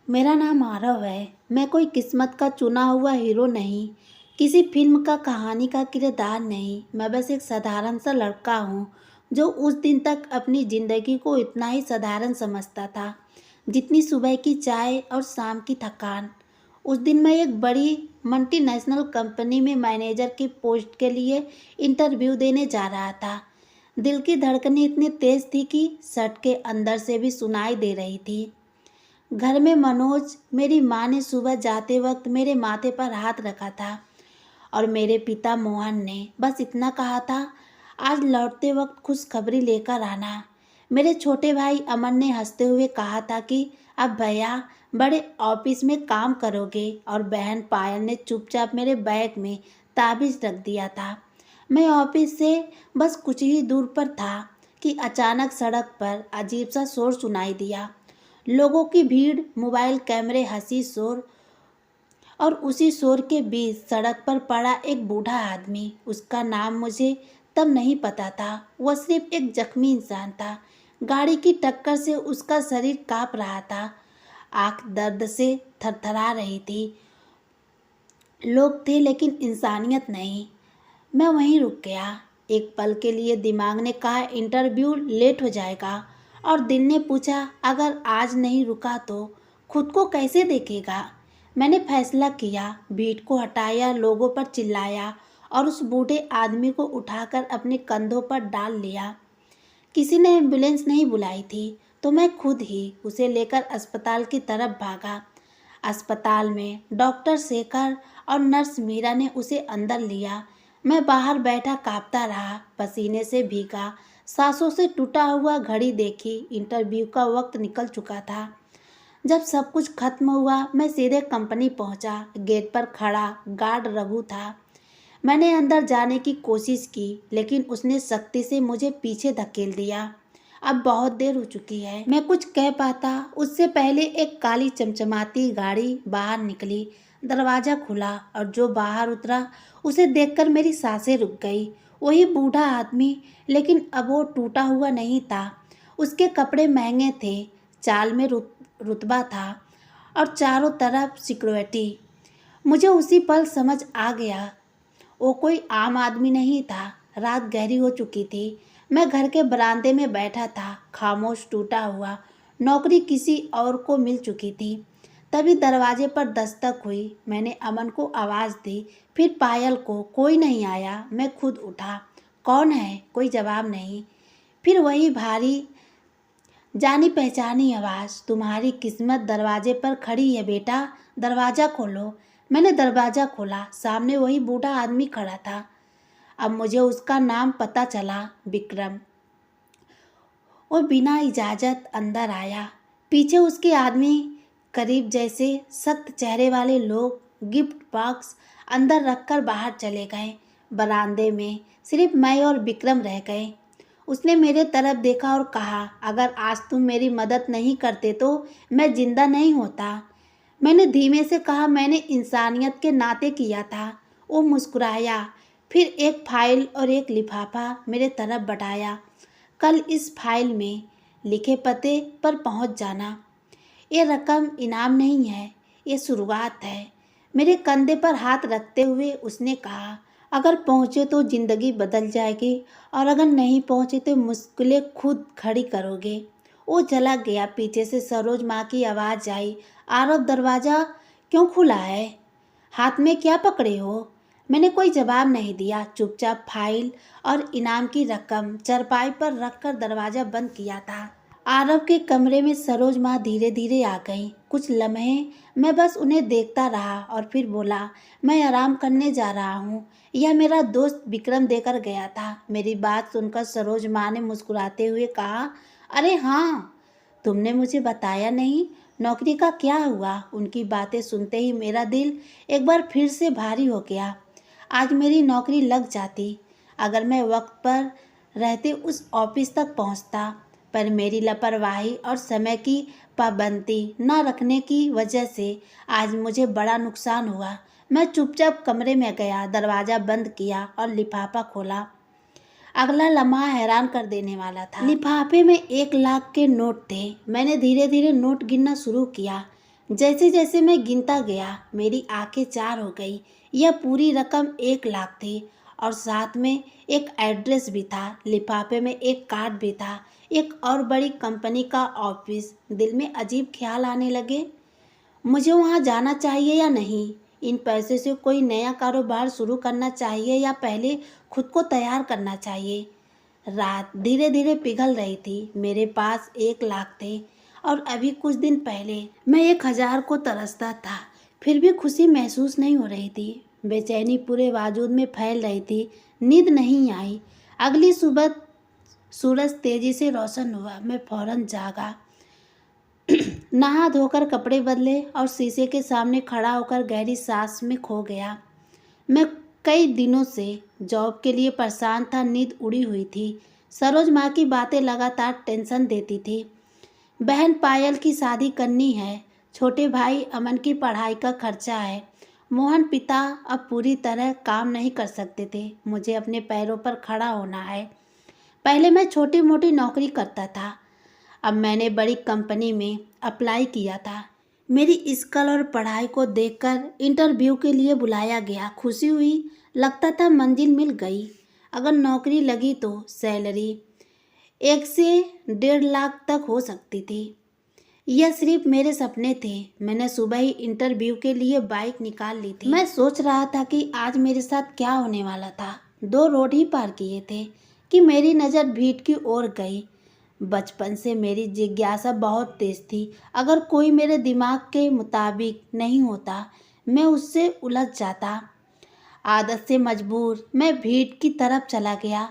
मेरा नाम आरव है। मैं कोई किस्मत का चुना हुआ हीरो नहीं, किसी फिल्म का कहानी का किरदार नहीं। मैं बस एक साधारण सा लड़का हूँ जो उस दिन तक अपनी ज़िंदगी को इतना ही साधारण समझता था जितनी सुबह की चाय और शाम की थकान। उस दिन मैं एक बड़ी मल्टीनेशनल कंपनी में मैनेजर की पोस्ट के लिए इंटरव्यू देने जा रहा था। दिल की धड़कनें इतनी तेज़ थी कि शर्ट के अंदर से भी सुनाई दे रही थी। घर में मनोज, मेरी माँ ने सुबह जाते वक्त मेरे माथे पर हाथ रखा था और मेरे पिता मोहन ने बस इतना कहा था, आज लौटते वक्त खुशखबरी लेकर आना। मेरे छोटे भाई अमन ने हंसते हुए कहा था कि अब भैया बड़े ऑफिस में काम करोगे, और बहन पायल ने चुपचाप मेरे बैग में ताबीज़ रख दिया था। मैं ऑफिस से बस कुछ ही दूर पर था कि अचानक सड़क पर अजीब सा शोर सुनाई दिया। लोगों की भीड़, मोबाइल कैमरे, हंसी, शोर, और उसी शोर के बीच सड़क पर पड़ा एक बूढ़ा आदमी। उसका नाम मुझे तब नहीं पता था। वह सिर्फ एक जख्मी इंसान था। गाड़ी की टक्कर से उसका शरीर कांप रहा था, आंख दर्द से थरथरा रही थी। लोग थे लेकिन इंसानियत नहीं। मैं वहीं रुक गया। एक पल के लिए दिमाग ने कहा इंटरव्यू लेट हो जाएगा, और दिल ने पूछा अगर आज नहीं रुका तो खुद को कैसे देखेगा। मैंने फैसला किया, भीड़ को हटाया, लोगों पर चिल्लाया और उस बूढ़े आदमी को उठाकर अपने कंधों पर डाल लिया। किसी ने एम्बुलेंस नहीं बुलाई थी तो मैं खुद ही उसे लेकर अस्पताल की तरफ भागा। अस्पताल में डॉक्टर शेखर और नर्स मीरा ने उसे अंदर लिया। मैं बाहर बैठा कांपता रहा, पसीने से भीगा, सांसों से टूटा हुआ। घड़ी देखी, इंटरव्यू का वक्त निकल चुका था। जब सब कुछ खत्म हुआ मैं सीधे कंपनी पहुंचा। गेट पर खड़ा गार्ड रघु था। मैंने अंदर जाने की कोशिश की लेकिन उसने सख्ती से मुझे पीछे धकेल दिया। अब बहुत देर हो चुकी है, मैं कुछ कह पाता उससे पहले एक काली चमचमाती गाड़ी बाहर निकली। दरवाज़ा खुला और जो बाहर उतरा उसे देखकर मेरी सांसें रुक गई। वही बूढ़ा आदमी, लेकिन अब वो टूटा हुआ नहीं था। उसके कपड़े महंगे थे, चाल में रुतबा था और चारों तरफ सिक्योरिटी। मुझे उसी पल समझ आ गया, वो कोई आम आदमी नहीं था। रात गहरी हो चुकी थी। मैं घर के बरामदे में बैठा था, खामोश, टूटा हुआ। नौकरी किसी और को मिल चुकी थी। तभी दरवाजे पर दस्तक हुई। मैंने अमन को आवाज़ दी, फिर पायल को। कोई नहीं आया। मैं खुद उठा। कौन है? कोई जवाब नहीं। फिर वही भारी जानी पहचानी आवाज़, तुम्हारी किस्मत दरवाजे पर खड़ी है बेटा, दरवाज़ा खोलो। मैंने दरवाज़ा खोला। सामने वही बूढ़ा आदमी खड़ा था। अब मुझे उसका नाम पता चला, विक्रम। वो बिना इजाज़त अंदर आया। पीछे उसके आदमी, करीब जैसे सख्त चेहरे वाले लोग, गिफ्ट बॉक्स अंदर रखकर बाहर चले गए। बरामदे में सिर्फ मैं और विक्रम रह गए। उसने मेरे तरफ देखा और कहा, अगर आज तुम मेरी मदद नहीं करते तो मैं जिंदा नहीं होता। मैंने धीमे से कहा, मैंने इंसानियत के नाते किया था। वो मुस्कुराया, फिर एक फाइल और एक लिफाफा मेरे तरफ बढ़ाया। कल इस फाइल में लिखे पते पर पहुंच जाना। ये रकम इनाम नहीं है, ये शुरुआत है। मेरे कंधे पर हाथ रखते हुए उसने कहा, अगर पहुँचे तो ज़िंदगी बदल जाएगी, और अगर नहीं पहुँचे तो मुश्किलें खुद खड़ी करोगे। वो चला गया। पीछे से सरोज माँ की आवाज़ आई, आरव दरवाज़ा क्यों खुला है? हाथ में क्या पकड़े हो? मैंने कोई जवाब नहीं दिया। चुपचाप फाइल और इनाम की रकम चरपाई पर रखकर दरवाज़ा बंद किया था। आरव के कमरे में सरोज माँ धीरे धीरे आ गईं। कुछ लम्हे मैं बस उन्हें देखता रहा और फिर बोला, मैं आराम करने जा रहा हूँ। यह मेरा दोस्त विक्रम देकर गया था। मेरी बात सुनकर सरोज माँ ने मुस्कुराते हुए कहा, अरे हाँ, तुमने मुझे बताया नहीं, नौकरी का क्या हुआ? उनकी बातें सुनते ही मेरा दिल एक बार फिर से भारी हो गया। आज मेरी नौकरी लग जाती अगर मैं वक्त पर रहते उस ऑफिस तक पहुंचता, पर मेरी लापरवाही और समय की पाबंदी न रखने की वजह से आज मुझे बड़ा नुकसान हुआ। मैं चुपचाप कमरे में गया, दरवाज़ा बंद किया और लिफाफा खोला। अगला लम्हा हैरान कर देने वाला था। लिफाफे में 1 लाख के नोट थे। मैंने धीरे धीरे नोट गिनना शुरू किया। जैसे जैसे मैं गिनता गया मेरी आंखें चार हो गई। यह पूरी रकम 1 लाख थी और साथ में एक एड्रेस भी था, लिफाफे में एक कार्ड भी था, एक और बड़ी कंपनी का ऑफिस। दिल में अजीब ख्याल आने लगे, मुझे वहाँ जाना चाहिए या नहीं? इन पैसे से कोई नया कारोबार शुरू करना चाहिए या पहले खुद को तैयार करना चाहिए? रात धीरे धीरे पिघल रही थी। मेरे पास 1 लाख थे और अभी कुछ दिन पहले मैं 1 हजार को तरसता था। फिर भी खुशी महसूस नहीं हो रही थी। बेचैनी पूरे वजूद में फैल रही थी। नींद नहीं आई। अगली सुबह सूरज तेजी से रोशन हुआ। मैं फौरन जागा, नहा धोकर कपड़े बदले और शीशे के सामने खड़ा होकर गहरी सांस में खो गया। मैं कई दिनों से जॉब के लिए परेशान था, नींद उड़ी हुई थी। सरोज माँ की बातें लगातार टेंशन देती थी। बहन पायल की शादी करनी है, छोटे भाई अमन की पढ़ाई का खर्चा है, मोहन पिता अब पूरी तरह काम नहीं कर सकते थे, मुझे अपने पैरों पर खड़ा होना है। पहले मैं छोटी मोटी नौकरी करता था, अब मैंने बड़ी कंपनी में अप्लाई किया था। मेरी स्किल और पढ़ाई को देखकर इंटरव्यू के लिए बुलाया गया। खुशी हुई, लगता था मंजिल मिल गई। अगर नौकरी लगी तो सैलरी 1 से 1.5 लाख तक हो सकती थी। यह सिर्फ मेरे सपने थे। मैंने सुबह ही इंटरव्यू के लिए बाइक निकाल ली थी। मैं सोच रहा था कि आज मेरे साथ क्या होने वाला था। 2 रोड ही पार किए थे कि मेरी नज़र भीड़ की ओर गई। बचपन से मेरी जिज्ञासा बहुत तेज थी। अगर कोई मेरे दिमाग के मुताबिक नहीं होता, मैं उससे उलझ जाता। आदत से मजबूर मैं भीड़ की तरफ चला गया।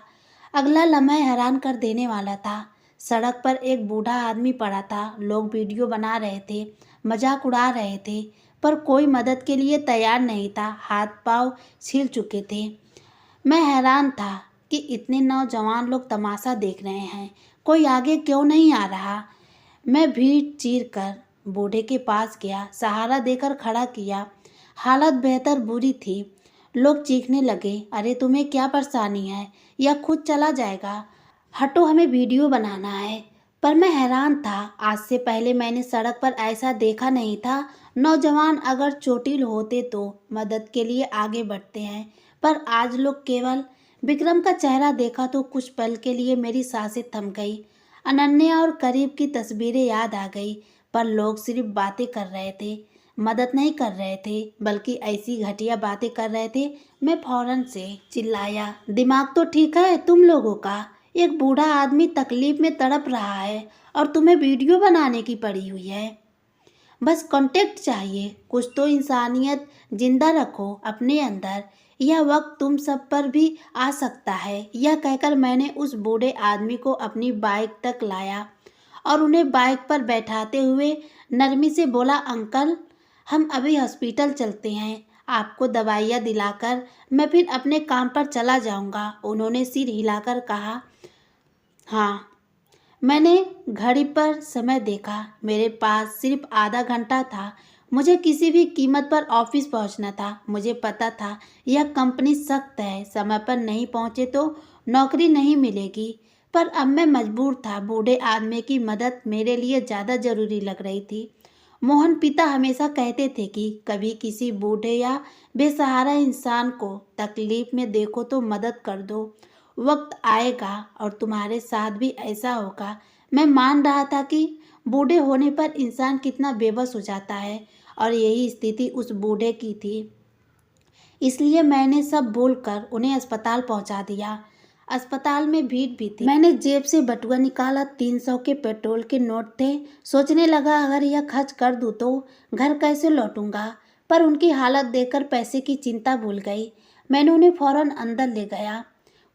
अगला लम्हा हैरान कर देने वाला था। सड़क पर एक बूढ़ा आदमी पड़ा था। लोग वीडियो बना रहे थे, मजाक उड़ा रहे थे, पर कोई मदद के लिए तैयार नहीं था। हाथ पांव छिल चुके थे। मैं हैरान था कि इतने नौजवान लोग तमाशा देख रहे हैं, कोई आगे क्यों नहीं आ रहा। मैं भीड़ चीर कर बूढ़े के पास गया, सहारा देकर खड़ा किया। हालत बेहतर बुरी थी। लोग चीखने लगे, अरे तुम्हें क्या परेशानी है, या खुद चला जाएगा, हटो हमें वीडियो बनाना है। पर मैं हैरान था, आज से पहले मैंने सड़क पर ऐसा देखा नहीं था। नौजवान अगर चोटिल होते तो मदद के लिए आगे बढ़ते हैं, पर आज लोग केवल विक्रम का चेहरा देखा तो कुछ पल के लिए मेरी सांसें थम गई। अनन्या और करीब की तस्वीरें याद आ गई, पर लोग सिर्फ बातें कर रहे थे, मदद नहीं कर रहे थे, बल्कि ऐसी घटिया बातें कर रहे थे। मैं फौरन से चिल्लाया, दिमाग तो ठीक है तुम लोगों का? एक बूढ़ा आदमी तकलीफ में तड़प रहा है और तुम्हें वीडियो बनाने की पड़ी हुई है। बस कांटेक्ट चाहिए, कुछ तो इंसानियत जिंदा रखो अपने अंदर। यह वक्त तुम सब पर भी आ सकता है। यह कहकर मैंने उस बूढ़े आदमी को अपनी बाइक तक लाया और उन्हें बाइक पर बैठाते हुए नरमी से बोला, अंकल हम अभी हॉस्पिटल चलते हैं, आपको दवाइयाँ दिलाकर मैं फिर अपने काम पर चला जाऊंगा। उन्होंने सिर हिलाकर कहा, हाँ। मैंने घड़ी पर समय देखा, मेरे पास सिर्फ आधा घंटा था। मुझे किसी भी कीमत पर ऑफिस पहुंचना था। मुझे पता था यह कंपनी सख्त है, समय पर नहीं पहुंचे तो नौकरी नहीं मिलेगी। पर अब मैं मजबूर था। बूढ़े आदमी की मदद मेरे लिए ज़्यादा ज़रूरी लग रही थी। मोहन पिता हमेशा कहते थे कि कभी किसी बूढ़े या बेसहारा इंसान को तकलीफ में देखो तो मदद कर दो, वक्त आएगा और तुम्हारे साथ भी ऐसा होगा। मैं मान रहा था कि बूढ़े होने पर इंसान कितना बेबस हो जाता है और यही स्थिति उस बूढ़े की थी। इसलिए मैंने सब भूलकर उन्हें अस्पताल पहुंचा दिया। अस्पताल में भीड़ भी थी। मैंने जेब से बटुआ निकाला, 300 के पेट्रोल के नोट थे। सोचने लगा अगर यह खर्च कर दूँ तो घर कैसे लौटूंगा, पर उनकी हालत देखकर पैसे की चिंता भूल गई। मैंने उन्हें फौरन अंदर ले गया।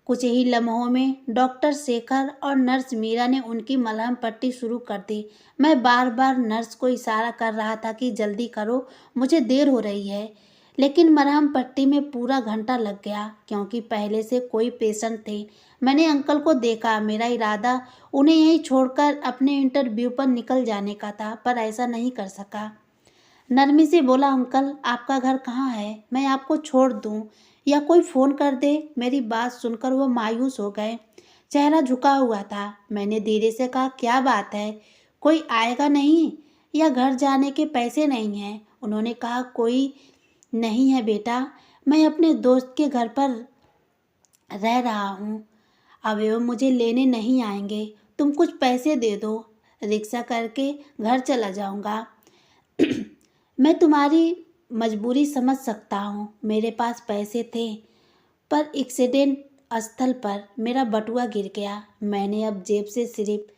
कुछ ही लम्हों में डॉक्टर शेखर और नर्स मीरा ने उनकी मलहम पट्टी शुरू कर दी। मैं बार बार नर्स को इशारा कर रहा था कि जल्दी करो, मुझे देर हो रही है, लेकिन मरहम पट्टी में पूरा घंटा लग गया क्योंकि पहले से कोई पेशेंट थे। मैंने अंकल को देखा। मेरा इरादा उन्हें यहीं छोड़कर अपने इंटरव्यू पर निकल जाने का था, पर ऐसा नहीं कर सका। नरमी से बोला, अंकल आपका घर कहाँ है, मैं आपको छोड़ दूँ या कोई फ़ोन कर दे। मेरी बात सुनकर वो मायूस हो गए, चेहरा झुका हुआ था। मैंने धीरे से कहा, क्या बात है, कोई आएगा नहीं? या घर जाने के पैसे नहीं हैं। उन्होंने कहा, कोई नहीं है बेटा, मैं अपने दोस्त के घर पर रह रहा हूँ। अब वे मुझे लेने नहीं आएंगे, तुम कुछ पैसे दे दो, रिक्शा करके घर चला जाऊँगा। मैं तुम्हारी मजबूरी समझ सकता हूँ। मेरे पास पैसे थे, पर एक्सीडेंट स्थल पर मेरा बटुआ गिर गया। मैंने अब जेब से सिर्फ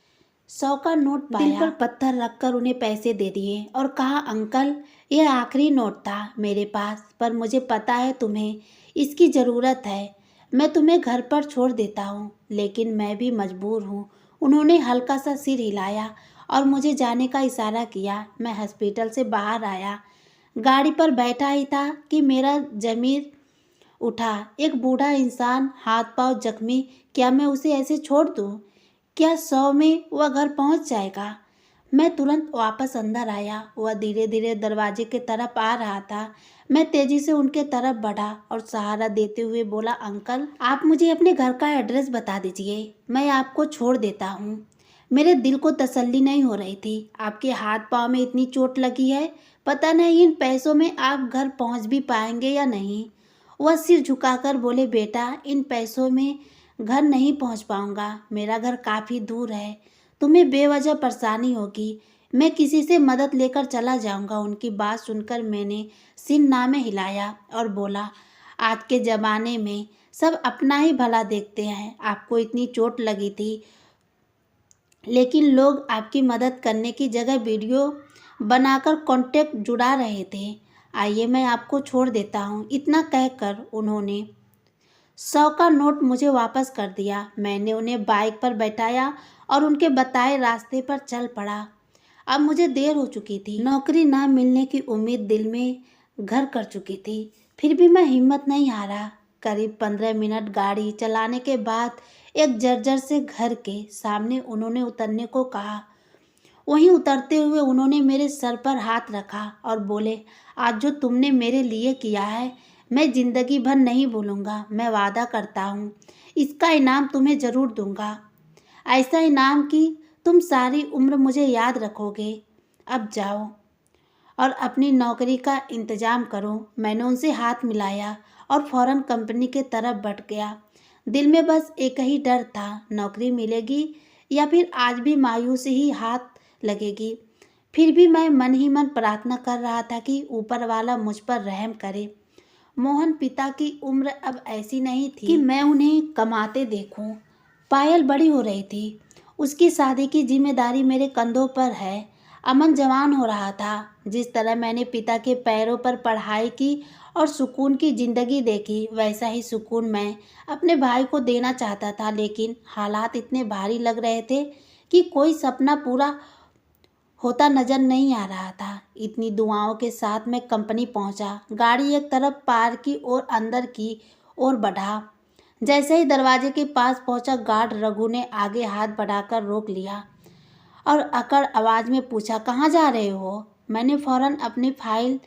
100 का नोट पाया। दिल पर पत्थर रखकर उन्हें पैसे दे दिए और कहा, अंकल, यह आखिरी नोट था मेरे पास, पर मुझे पता है तुम्हें इसकी ज़रूरत है। मैं तुम्हें घर पर छोड़ देता हूँ, लेकिन मैं भी मजबूर हूँ। उन्होंने हल्का सा सिर हिलाया और मुझे जाने का इशारा किया। मैं हॉस्पिटल से बाहर आया, गाड़ी पर बैठा ही था कि मेरा ज़मीर उठा। एक बूढ़ा इंसान, हाथ पांव जख्मी, क्या मैं उसे ऐसे छोड़ दूँ? क्या 100 में वह घर पहुंच जाएगा? मैं तुरंत वापस अंदर आया। वह धीरे धीरे दरवाजे की तरफ आ रहा था। मैं तेजी से उनके तरफ बढ़ा और सहारा देते हुए बोला, अंकल, आप मुझे अपने घर का एड्रेस बता दीजिए, मैं आपको छोड़ देता हूँ। मेरे दिल को तसल्ली नहीं हो रही थी। आपके हाथ पाँव में इतनी चोट लगी है, पता नहीं इन पैसों में आप घर पहुँच भी पाएंगे या नहीं। वह सिर झुकाकर बोले, बेटा, इन पैसों में घर नहीं पहुंच पाऊंगा। मेरा घर काफ़ी दूर है, तुम्हें बेवजह परेशानी होगी। मैं किसी से मदद लेकर चला जाऊंगा। उनकी बात सुनकर मैंने सिर ना में हिलाया और बोला, आज के ज़माने में सब अपना ही भला देखते हैं। आपको इतनी चोट लगी थी, लेकिन लोग आपकी मदद करने की जगह वीडियो बनाकर कॉन्टेक्ट जुड़ा रहे थे। आइए, मैं आपको छोड़ देता हूँ। इतना कहकर उन्होंने 100 का नोट मुझे वापस कर दिया। मैंने उन्हें बाइक पर बैठाया और उनके बताए रास्ते पर चल पड़ा। अब मुझे देर हो चुकी थी। नौकरी ना मिलने की उम्मीद दिल में घर कर चुकी थी। फिर भी मैं हिम्मत नहीं हारा। करीब 15 मिनट गाड़ी चलाने के बाद एक जर्जर से घर के सामने उन्होंने उतरने को कहा। वहीं उतरते हुए उन्होंने मेरे सर पर हाथ रखा और बोले, आज जो तुमने मेरे लिए किया है, मैं ज़िंदगी भर नहीं भूलूंगा। मैं वादा करता हूँ, इसका इनाम तुम्हें ज़रूर दूंगा। ऐसा इनाम कि तुम सारी उम्र मुझे याद रखोगे। अब जाओ और अपनी नौकरी का इंतज़ाम करो। मैंने उनसे हाथ मिलाया और फ़ौरन कंपनी के तरफ बढ़ गया। दिल में बस एक ही डर था, नौकरी मिलेगी या फिर आज भी मायूसी ही हाथ लगेगी। फिर भी मैं मन ही मन प्रार्थना कर रहा था कि ऊपर वाला मुझ पर रहम करे। मोहन पिता की उम्र अब ऐसी नहीं थी कि मैं उन्हें कमाते देखूं। पायल बड़ी हो रही थी, उसकी शादी की जिम्मेदारी मेरे कंधों पर है। अमन जवान हो रहा था। जिस तरह मैंने पिता के पैरों पर पढ़ाई की और सुकून की ज़िंदगी देखी, वैसा ही सुकून मैं अपने भाई को देना चाहता था। लेकिन हालात इतने भारी लग रहे थे कि कोई सपना पूरा होता नजर नहीं आ रहा था। इतनी दुआओं के साथ मैं कंपनी पहुंचा। गाड़ी एक तरफ पार्क की और अंदर की ओर बढ़ा। जैसे ही दरवाजे के पास पहुंचा, गार्ड रघु ने आगे हाथ बढ़ाकर रोक लिया और अकड़ आवाज में पूछा, कहाँ जा रहे हो? मैंने फौरन अपनी फाइल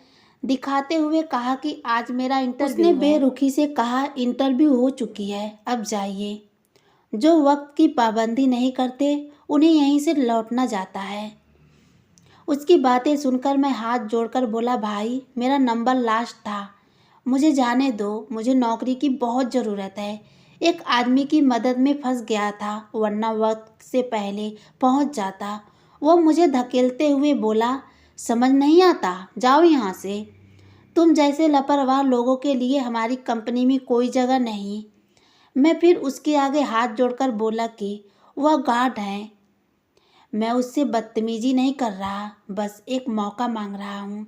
दिखाते हुए कहा कि आज मेरा इंटरव्यू है। उसने बेरुखी से कहा, इंटरव्यू हो चुकी है, अब जाइए। जो वक्त की पाबंदी नहीं करते उन्हें यहीं से लौटना जाता है। उसकी बातें सुनकर मैं हाथ जोड़कर बोला, भाई, मेरा नंबर लास्ट था, मुझे जाने दो, मुझे नौकरी की बहुत ज़रूरत है। एक आदमी की मदद में फंस गया था, वरना वक्त से पहले पहुंच जाता। वो मुझे धकेलते हुए बोला, समझ नहीं आता, जाओ यहाँ से। तुम जैसे लापरवाह लोगों के लिए हमारी कंपनी में कोई जगह नहीं। मैं फिर उसके आगे हाथ जोड़कर बोला कि वह गार्ड है, मैं उससे बदतमीजी नहीं कर रहा, बस एक मौका मांग रहा हूँ।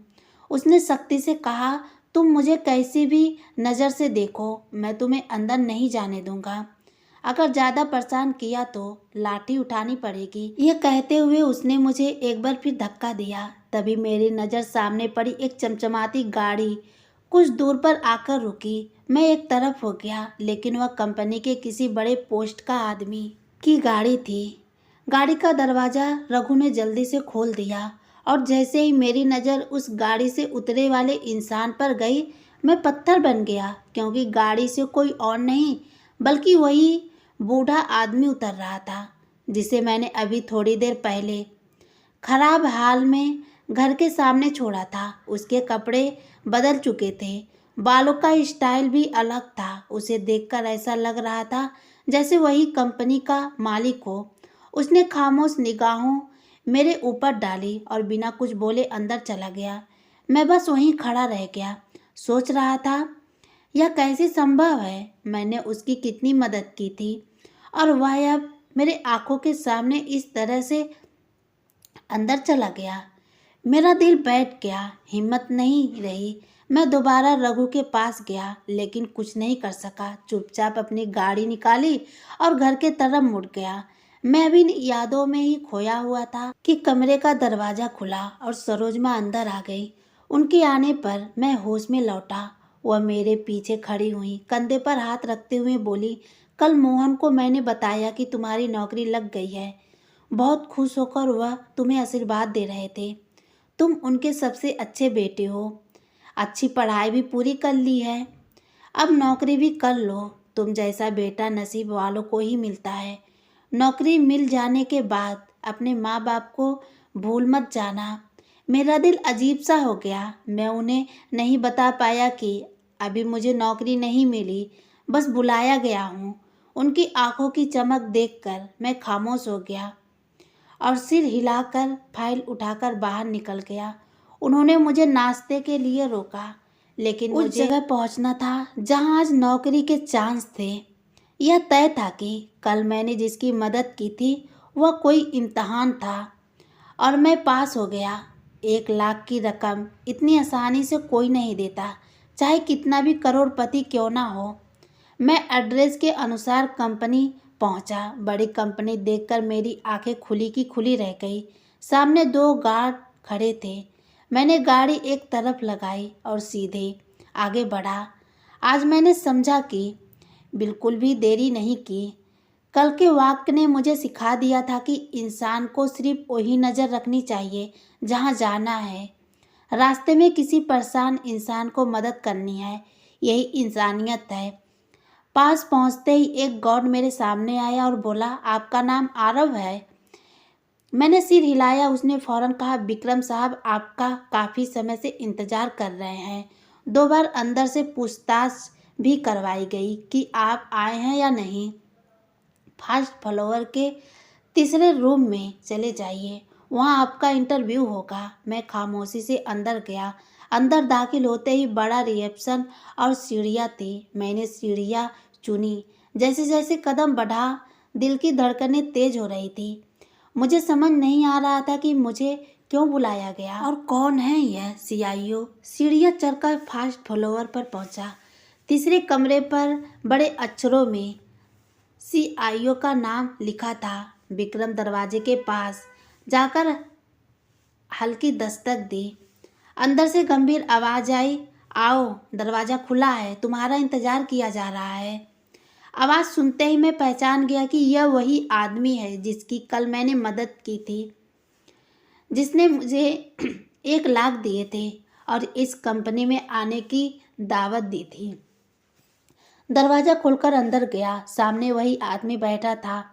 उसने सख्ती से कहा, तुम मुझे कैसी भी नज़र से देखो, मैं तुम्हें अंदर नहीं जाने दूंगा। अगर ज़्यादा परेशान किया तो लाठी उठानी पड़ेगी। यह कहते हुए उसने मुझे एक बार फिर धक्का दिया। तभी मेरी नज़र सामने पड़ी एक चमचमाती गाड़ी कुछ दूर पर आकर रुकी। मैं एक तरफ हो गया, लेकिन वह कंपनी के किसी बड़े पोस्ट का आदमी की गाड़ी थी। गाड़ी का दरवाज़ा रघु ने जल्दी से खोल दिया और जैसे ही मेरी नज़र उस गाड़ी से उतरे वाले इंसान पर गई, मैं पत्थर बन गया, क्योंकि गाड़ी से कोई और नहीं बल्कि वही बूढ़ा आदमी उतर रहा था जिसे मैंने अभी थोड़ी देर पहले खराब हाल में घर के सामने छोड़ा था। उसके कपड़े बदल चुके थे, बालों का स्टाइल भी अलग था। उसे देखकर ऐसा लग रहा था जैसे वही कंपनी का मालिक हो। उसने खामोश निगाहों मेरे ऊपर डाली और बिना कुछ बोले अंदर चला गया। मैं बस वहीं खड़ा रह गया, सोच रहा था यह कैसे संभव है। मैंने उसकी कितनी मदद की थी और वह अब मेरे आंखों के सामने इस तरह से अंदर चला गया। मेरा दिल बैठ गया, हिम्मत नहीं रही। मैं दोबारा रघु के पास गया, लेकिन कुछ नहीं कर सका। चुपचाप अपनी गाड़ी निकाली और घर के तरफ मुड़ गया। मैं अभी यादों में ही खोया हुआ था कि कमरे का दरवाजा खुला और सरोजमा अंदर आ गई। उनके आने पर मैं होश में लौटा। वह मेरे पीछे खड़ी हुई, कंधे पर हाथ रखते हुए बोली, कल मोहन को मैंने बताया कि तुम्हारी नौकरी लग गई है। बहुत खुश होकर वह तुम्हें आशीर्वाद दे रहे थे। तुम उनके सबसे अच्छे बेटे हो। अच्छी पढ़ाई भी पूरी कर ली है, अब नौकरी भी कर लो। तुम जैसा बेटा नसीब वालों को ही मिलता है। नौकरी मिल जाने के बाद अपने माँ बाप को भूल मत जाना। मेरा दिल अजीब सा हो गया। मैं उन्हें नहीं बता पाया कि अभी मुझे नौकरी नहीं मिली, बस बुलाया गया हूँ। उनकी आंखों की चमक देखकर मैं खामोश हो गया और सिर हिलाकर फाइल उठाकर बाहर निकल गया। उन्होंने मुझे नाश्ते के लिए रोका, लेकिन उस जगह पहुंचना था जहां आज नौकरी के चांस थे। यह तय था कि कल मैंने जिसकी मदद की थी वह कोई इम्तहान था और मैं पास हो गया। 1 लाख की रकम इतनी आसानी से कोई नहीं देता, चाहे कितना भी करोड़पति क्यों ना हो। मैं एड्रेस के अनुसार कंपनी पहुंचा। बड़ी कंपनी देखकर मेरी आंखें खुली की खुली रह गई। सामने 2 गार्ड खड़े थे। मैंने गाड़ी एक तरफ लगाई और सीधे आगे बढ़ा। आज मैंने समझा कि बिल्कुल भी देरी नहीं की। कल के वाक्य ने मुझे सिखा दिया था कि इंसान को सिर्फ वही नज़र रखनी चाहिए जहां जाना है। रास्ते में किसी परेशान इंसान को मदद करनी है, यही इंसानियत है। पास पहुंचते ही एक गार्ड मेरे सामने आया और बोला, आपका नाम आरव है? मैंने सिर हिलाया। उसने फौरन कहा, विक्रम साहब आपका काफ़ी समय से इंतज़ार कर रहे हैं। 2 बार अंदर से पूछताछ भी करवाई गई कि आप आए हैं या नहीं। फर्स्ट फ्लोर के तीसरे रूम में चले जाइए, वहाँ आपका इंटरव्यू होगा। मैं खामोशी से अंदर गया। अंदर दाखिल होते ही बड़ा रिसेप्शन और सीढ़ियाँ थी। मैंने सीढ़ियाँ चुनी। जैसे जैसे कदम बढ़ा, दिल की धड़कनें तेज हो रही थी। मुझे समझ नहीं आ रहा था कि मुझे क्यों बुलाया गया और कौन है यह सीआईओ। सीढ़ियाँ चढ़कर फर्स्ट फ्लोर पर पहुंचा। तीसरे कमरे पर बड़े अक्षरों में सीआईओ का नाम लिखा था। विक्रम दरवाजे के पास जाकर हल्की दस्तक दी। अंदर से गंभीर आवाज़ आई, आओ, दरवाज़ा खुला है, तुम्हारा इंतज़ार किया जा रहा है। आवाज़ सुनते ही मैं पहचान गया कि यह वही आदमी है जिसकी कल मैंने मदद की थी, जिसने मुझे 1 लाख दिए थे और इस कंपनी में आने की दावत दी थी। दरवाज़ा खोलकर अंदर गया। सामने वही आदमी बैठा था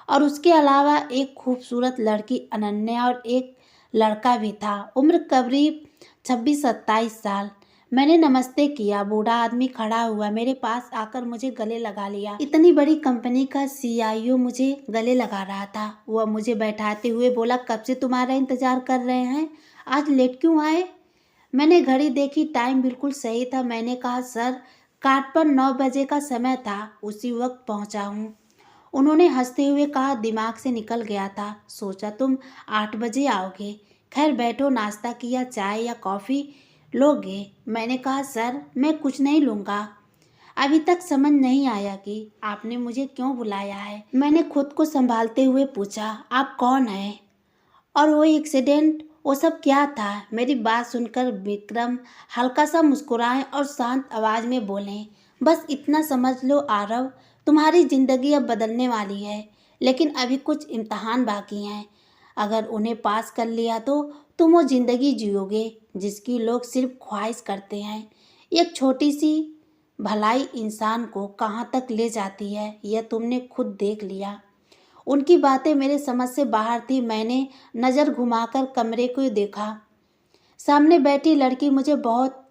और उसके अलावा एक खूबसूरत लड़की अनन्या और एक लड़का भी था, उम्र करीब 26-27 साल। मैंने नमस्ते किया। बूढ़ा आदमी खड़ा हुआ, मेरे पास आकर मुझे गले लगा लिया। इतनी बड़ी कंपनी का सीईओ मुझे गले लगा रहा था। वह मुझे बैठाते हुए बोला, कब से तुम्हारा इंतजार कर रहे हैं, आज लेट क्यों आए? मैंने घड़ी देखी, टाइम बिल्कुल सही था। मैंने कहा, सर, कार्ड पर 9 बजे का समय था, उसी वक्त पहुंचा हूँ। उन्होंने हंसते हुए कहा, दिमाग से निकल गया था, सोचा तुम 8 बजे आओगे। खैर बैठो, नाश्ता किया, चाय या कॉफ़ी लोगे? मैंने कहा, सर, मैं कुछ नहीं लूँगा। अभी तक समझ नहीं आया कि आपने मुझे क्यों बुलाया है। मैंने खुद को संभालते हुए पूछा, आप कौन हैं और वो एक्सीडेंट, वो सब क्या था? मेरी बात सुनकर विक्रम हल्का सा मुस्कुराए और शांत आवाज़ में बोले, बस इतना समझ लो आरव, तुम्हारी ज़िंदगी अब बदलने वाली है, लेकिन अभी कुछ इम्तहान बाकी हैं। अगर उन्हें पास कर लिया तो तुम वो ज़िंदगी जियोगे जिसकी लोग सिर्फ ख्वाहिश करते हैं। एक छोटी सी भलाई इंसान को कहाँ तक ले जाती है, यह तुमने खुद देख लिया। उनकी बातें मेरे समझ से बाहर थी। मैंने नज़र घुमाकर कमरे को देखा। सामने बैठी लड़की मुझे बहुत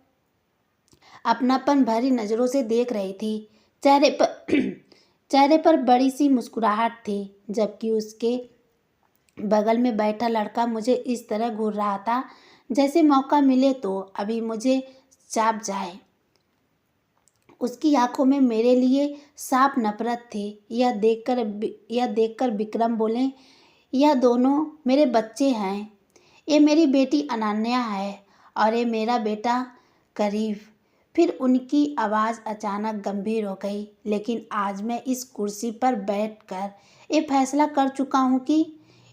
अपनापन भरी नज़रों से देख रही थी। चेहरे पर चेहरे पर बड़ी सी मुस्कुराहट थी, जबकि उसके बगल में बैठा लड़का मुझे इस तरह घूर रहा था जैसे मौका मिले तो अभी मुझे चाप जाए। उसकी आंखों में मेरे लिए साफ नफरत थी। यह देखकर विक्रम बोले, यह दोनों मेरे बच्चे हैं। ये मेरी बेटी अनन्या है और ये मेरा बेटा करीब। फिर उनकी आवाज़ अचानक गंभीर हो गई। लेकिन आज मैं इस कुर्सी पर बैठकर ये फैसला कर चुका हूँ कि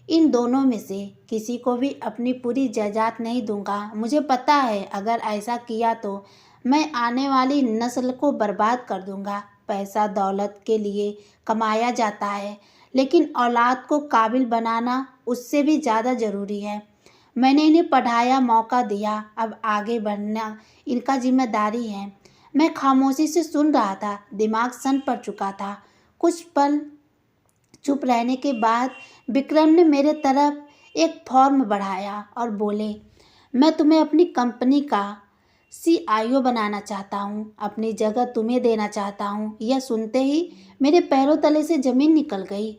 इन दोनों में से किसी को भी अपनी पूरी जायदाद नहीं दूंगा। मुझे पता है अगर ऐसा किया तो मैं आने वाली नस्ल को बर्बाद कर दूंगा। पैसा दौलत के लिए कमाया जाता है, लेकिन औलाद को काबिल बनाना उससे भी ज़्यादा ज़रूरी है। मैंने इन्हें पढ़ाया, मौका दिया, अब आगे बढ़ना इनका जिम्मेदारी है। मैं खामोशी से सुन रहा था, दिमाग सन पड़ चुका था। कुछ पल चुप रहने के बाद विक्रम ने मेरे तरफ एक फॉर्म बढ़ाया और बोले, मैं तुम्हें अपनी कंपनी का CIO बनाना चाहता हूँ, अपनी जगह तुम्हें देना चाहता हूँ। यह सुनते ही मेरे पैरों तले से ज़मीन निकल गई।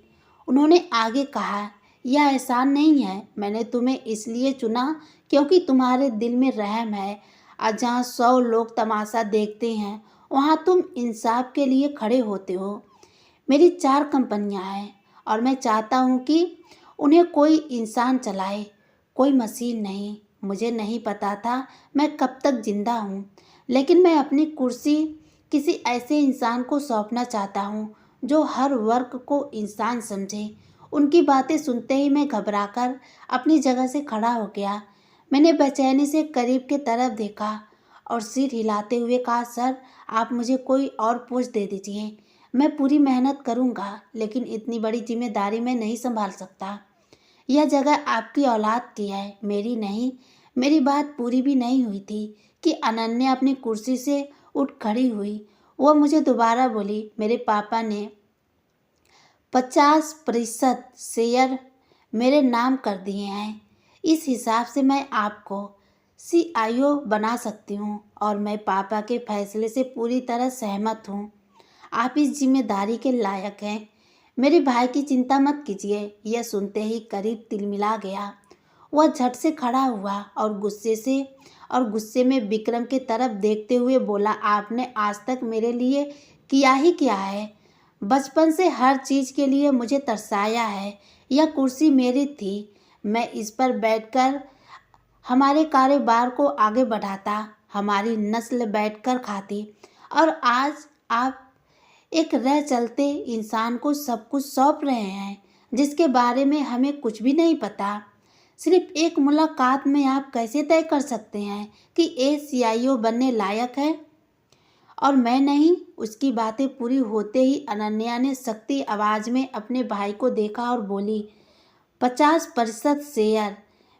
उन्होंने आगे कहा, यह एहसान नहीं है, मैंने तुम्हें इसलिए चुना क्योंकि तुम्हारे दिल में रहम है। आज जहाँ 100 लोग तमाशा देखते हैं, वहाँ तुम इंसाफ के लिए खड़े होते हो। मेरी 4 कंपनियां हैं और मैं चाहता हूं कि उन्हें कोई इंसान चलाए, कोई मशीन नहीं। मुझे नहीं पता था मैं कब तक जिंदा हूं, लेकिन मैं अपनी कुर्सी किसी ऐसे इंसान को सौंपना चाहता हूं जो हर वर्ग को इंसान समझे। उनकी बातें सुनते ही मैं घबराकर अपनी जगह से खड़ा हो गया। मैंने बेचैनी से करीब के तरफ देखा और सिर हिलाते हुए कहा, सर आप मुझे कोई और पोस्ट दे दीजिए। मैं पूरी मेहनत करूंगा, लेकिन इतनी बड़ी जिम्मेदारी मैं नहीं संभाल सकता। यह जगह आपकी औलाद की है, मेरी नहीं। मेरी बात पूरी भी नहीं हुई थी कि अनन्या अपनी कुर्सी से उठ खड़ी हुई। वह मुझे दोबारा बोली, मेरे पापा ने 50% शेयर मेरे नाम कर दिए हैं। इस हिसाब से मैं आपको CIO बना सकती हूँ और मैं पापा के फैसले से पूरी तरह सहमत हूँ। आप इस जिम्मेदारी के लायक हैं। मेरे भाई की चिंता मत कीजिए। यह सुनते ही करीब तिलमिला गया। वह झट से खड़ा हुआ और गुस्से में विक्रम की तरफ देखते हुए बोला, आपने आज तक मेरे लिए किया ही क्या है? बचपन से हर चीज़ के लिए मुझे तरसाया है। यह कुर्सी मेरी थी, मैं इस पर बैठकर हमारे कारोबार को आगे बढ़ाता, हमारी नस्ल बैठकर खाती, और आज आप एक रह चलते इंसान को सब कुछ सौंप रहे हैं जिसके बारे में हमें कुछ भी नहीं पता। सिर्फ एक मुलाकात में आप कैसे तय कर सकते हैं कि ये CIO बनने लायक है और मैं नहीं? उसकी बातें पूरी होते ही अनन्या ने सख्ती आवाज़ में अपने भाई को देखा और बोली, 50% शेयर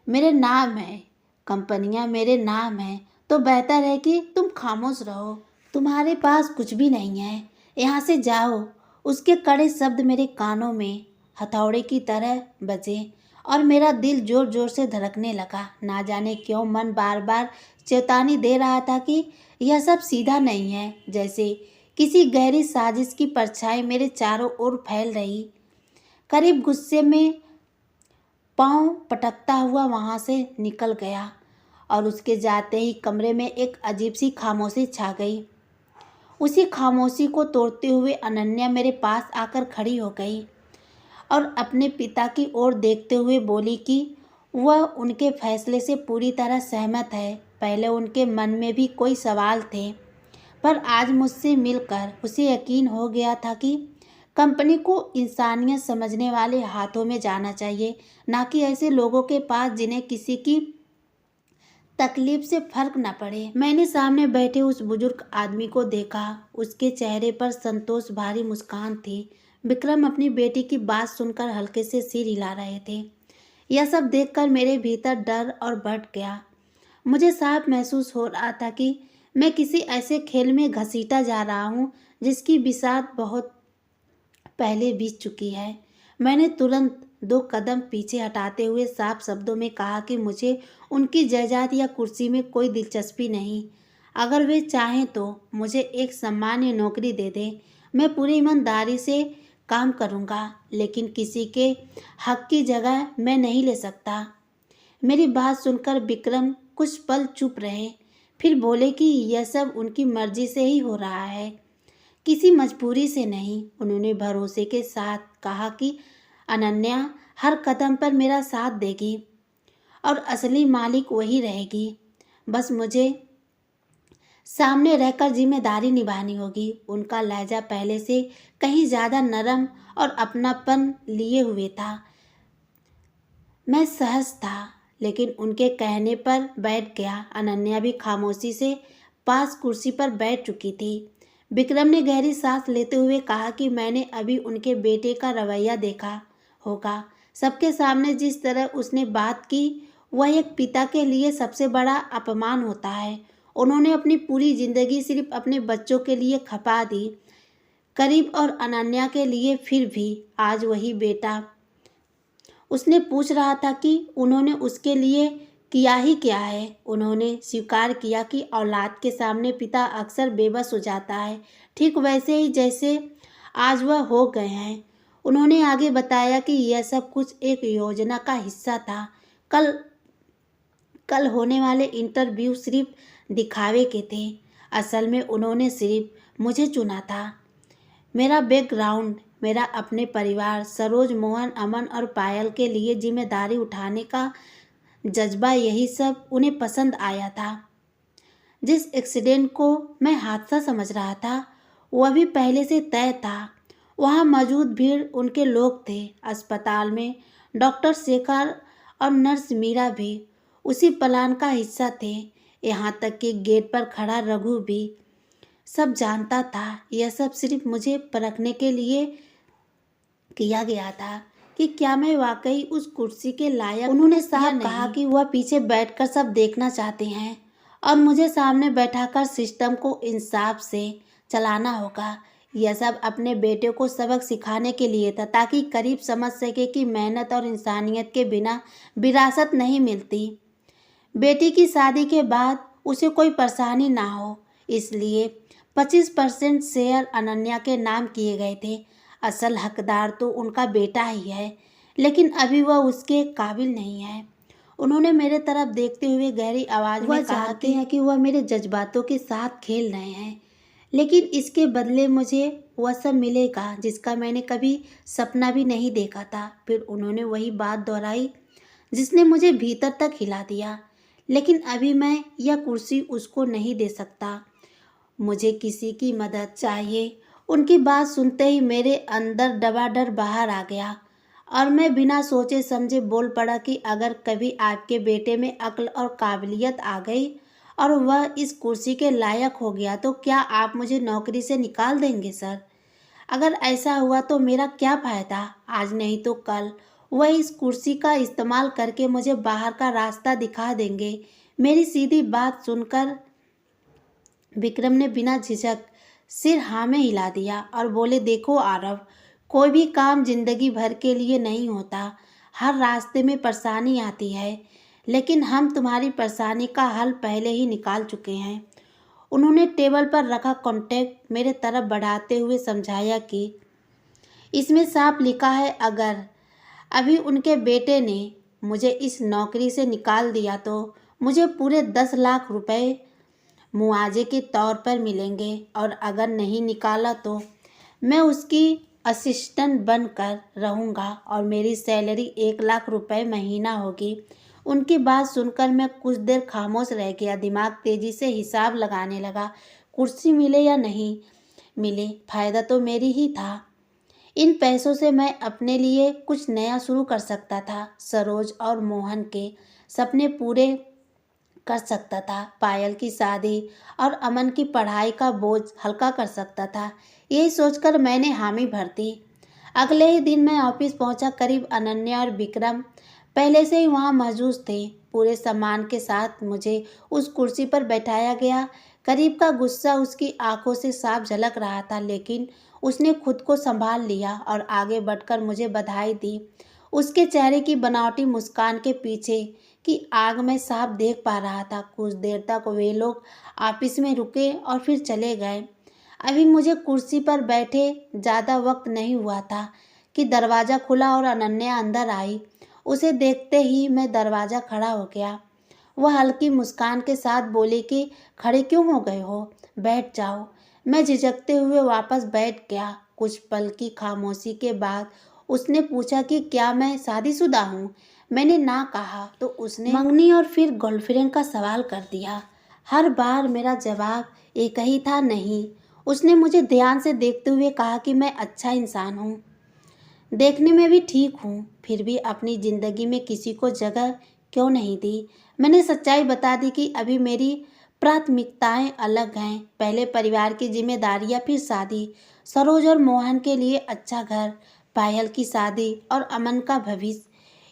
मेरे नाम है, कंपनियां मेरे नाम है, तो बेहतर है कि तुम खामोश रहो। तुम्हारे पास कुछ भी नहीं है, यहाँ से जाओ। उसके कड़े शब्द मेरे कानों में हथौड़े की तरह बजे और मेरा दिल जोर जोर से धड़कने लगा। ना जाने क्यों मन बार बार चेतावनी दे रहा था कि यह सब सीधा नहीं है, जैसे किसी गहरी साजिश की परछाई मेरे चारों ओर फैल रही। करीब गुस्से में पांव पटकता हुआ वहां से निकल गया और उसके जाते ही कमरे में एक अजीब सी खामोशी छा गई। उसी खामोशी को तोड़ते हुए अनन्या मेरे पास आकर खड़ी हो गई और अपने पिता की ओर देखते हुए बोली कि वह उनके फैसले से पूरी तरह सहमत है। पहले उनके मन में भी कोई सवाल थे, पर आज मुझसे मिलकर उसे यकीन हो गया था कि कंपनी को इंसानियत समझने वाले हाथों में जाना चाहिए, ना कि ऐसे लोगों के पास जिन्हें किसी की तकलीफ से फर्क न पड़े। मैंने सामने बैठे उस बुजुर्ग आदमी को देखा। उसके चेहरे पर संतोष भारी मुस्कान थी। विक्रम अपनी बेटी की बात सुनकर हल्के से सिर हिला रहे थे। यह सब देखकर मेरे भीतर डर और बढ़ गया। मुझे साफ महसूस हो रहा था कि मैं किसी ऐसे खेल में घसीटा जा रहा हूँ जिसकी बिसात बहुत पहले बीत चुकी है। मैंने तुरंत 2 कदम पीछे हटाते हुए साफ शब्दों में कहा कि मुझे उनकी जायदाद या कुर्सी में कोई दिलचस्पी नहीं। अगर वे चाहें तो मुझे एक सामान्य नौकरी दे दें, मैं पूरी ईमानदारी से काम करूंगा, लेकिन किसी के हक की जगह मैं नहीं ले सकता। मेरी बात सुनकर विक्रम कुछ पल चुप रहे, फिर बोले कि यह सब उनकी मर्जी से ही हो रहा है, किसी मजबूरी से नहीं। उन्होंने भरोसे के साथ कहा कि अनन्या हर कदम पर मेरा साथ देगी और असली मालिक वही रहेगी। बस मुझे सामने रहकर जिम्मेदारी निभानी होगी। उनका लहजा पहले से कहीं ज़्यादा नरम और अपनापन लिए हुए था। मैं सहज था, लेकिन उनके कहने पर बैठ गया। अनन्या भी खामोशी से पास कुर्सी पर बैठ चुकी थी। विक्रम ने गहरी सांस लेते हुए कहा कि मैंने अभी उनके बेटे का रवैया देखा होगा। सबके सामने जिस तरह उसने बात की, वह एक पिता के लिए सबसे बड़ा अपमान होता है। उन्होंने अपनी पूरी जिंदगी सिर्फ अपने बच्चों के लिए खपा दी, करीब, और अनन्या के लिए। फिर भी आज वही बेटा उसने पूछ रहा था कि उन्होंने उसके लिए किया ही क्या है। उन्होंने स्वीकार किया कि औलाद के सामने पिता अक्सर बेबस हो जाता है, ठीक वैसे ही जैसे आज वह हो गए हैं। उन्होंने आगे बताया कि यह सब कुछ एक योजना का हिस्सा था। कल कल होने वाले इंटरव्यू सिर्फ दिखावे के थे। असल में उन्होंने सिर्फ मुझे चुना था। मेरा बैकग्राउंड, मेरा अपने परिवार, सरोज, मोहन, अमन और पायल के लिए जिम्मेदारी उठाने का जज्बा, यही सब उन्हें पसंद आया था। जिस एक्सीडेंट को मैं हादसा समझ रहा था, वह भी पहले से तय था। वहाँ मौजूद भीड़ उनके लोग थे। अस्पताल में डॉक्टर शेखर और नर्स मीरा भी उसी प्लान का हिस्सा थे। यहाँ तक कि गेट पर खड़ा रघु भी सब जानता था। यह सब सिर्फ मुझे परखने के लिए किया गया था कि क्या मैं वाकई उस कुर्सी के लायक। उन्होंने साफ कहा कि वह पीछे बैठकर सब देखना चाहते हैं और मुझे सामने बैठाकर सिस्टम को इंसाफ से चलाना होगा। यह सब अपने बेटे को सबक सिखाने के लिए था, ताकि करीब समझ सके कि मेहनत और इंसानियत के बिना विरासत नहीं मिलती। बेटी की शादी के बाद उसे कोई परेशानी ना हो, इसलिए 25% शेयर अनन्या के नाम किए गए थे। असल हकदार तो उनका बेटा ही है, लेकिन अभी वह उसके काबिल नहीं है। उन्होंने मेरे तरफ देखते हुए गहरी आवाज़ में कहा कि वह मेरे जज्बातों के साथ खेल रहे हैं, लेकिन इसके बदले मुझे वह सब मिलेगा जिसका मैंने कभी सपना भी नहीं देखा था। फिर उन्होंने वही बात दोहराई जिसने मुझे भीतर तक हिला दिया, लेकिन अभी मैं यह कुर्सी उसको नहीं दे सकता। मुझे किसी की मदद चाहिए। उनकी बात सुनते ही मेरे अंदर दबा डर बाहर आ गया और मैं बिना सोचे समझे बोल पड़ा कि अगर कभी आपके बेटे में अक्ल और काबिलियत आ गई और वह इस कुर्सी के लायक हो गया, तो क्या आप मुझे नौकरी से निकाल देंगे सर? अगर ऐसा हुआ तो मेरा क्या फ़ायदा? आज नहीं तो कल वह इस कुर्सी का इस्तेमाल करके मुझे बाहर का रास्ता दिखा देंगे। मेरी सीधी बात सुनकर विक्रम ने बिना झिझक सिर हाँ में हिला दिया और बोले, देखो आरव, कोई भी काम जिंदगी भर के लिए नहीं होता। हर रास्ते में परेशानी आती है, लेकिन हम तुम्हारी परेशानी का हल पहले ही निकाल चुके हैं। उन्होंने टेबल पर रखा कॉन्ट्रैक्ट मेरे तरफ बढ़ाते हुए समझाया कि इसमें साफ लिखा है, अगर अभी उनके बेटे ने मुझे इस नौकरी से निकाल दिया तो मुझे पूरे 10 लाख रुपए मुआवजे के तौर पर मिलेंगे, और अगर नहीं निकाला तो मैं उसकी असिस्टेंट बनकर रहूँगा और मेरी सैलरी 1 लाख रुपए महीना होगी। उनकी बात सुनकर मैं कुछ देर खामोश रह गया। दिमाग तेजी से हिसाब लगाने लगा। कुर्सी मिले या नहीं मिले, फ़ायदा तो मेरी ही था। इन पैसों से मैं अपने लिए कुछ नया शुरू कर सकता था। सरोज और मोहन के सपने पूरे कर सकता था, पायल की शादी और अमन की पढ़ाई का बोझ हल्का कर सकता था। यही सोचकर मैंने हामी भर दी। अगले ही दिन मैं ऑफिस पहुंचा। करीब अनन्या और विक्रम पहले से ही वहां मौजूद थे। पूरे सम्मान के साथ मुझे उस कुर्सी पर बैठाया गया। करीब का गुस्सा उसकी आंखों से साफ झलक रहा था, लेकिन उसने खुद को संभाल लिया और आगे बढ़कर मुझे बधाई दी। उसके चेहरे की बनावटी मुस्कान के पीछे की आग मैं साफ देख पा रहा था। कुछ देर तक वे लोग ऑफिस में रुके और फिर चले गए। अभी मुझे कुर्सी पर बैठे ज़्यादा वक्त नहीं हुआ था कि दरवाज़ा खुला और अनन्या अंदर आई। उसे देखते ही मैं दरवाज़ा खड़ा हो गया। वह हल्की मुस्कान के साथ बोली कि खड़े क्यों हो गए हो, बैठ जाओ। मैं झिझकते हुए वापस बैठ गया। कुछ पल की खामोशी के बाद उसने पूछा कि क्या मैं शादीशुदा हूँ। मैंने ना कहा तो उसने मंगनी और फिर गर्लफ्रेंड का सवाल कर दिया। हर बार मेरा जवाब एक ही था, नहीं। उसने मुझे ध्यान से देखते हुए कहा कि मैं अच्छा इंसान हूँ, देखने में भी ठीक हूँ, फिर भी अपनी ज़िंदगी में किसी को जगह क्यों नहीं दी। मैंने सच्चाई बता दी कि अभी मेरी प्राथमिकताएं अलग हैं। पहले परिवार की जिम्मेदारियां, फिर शादी, सरोज और मोहन के लिए अच्छा घर, पायल की शादी और अमन का भविष्य।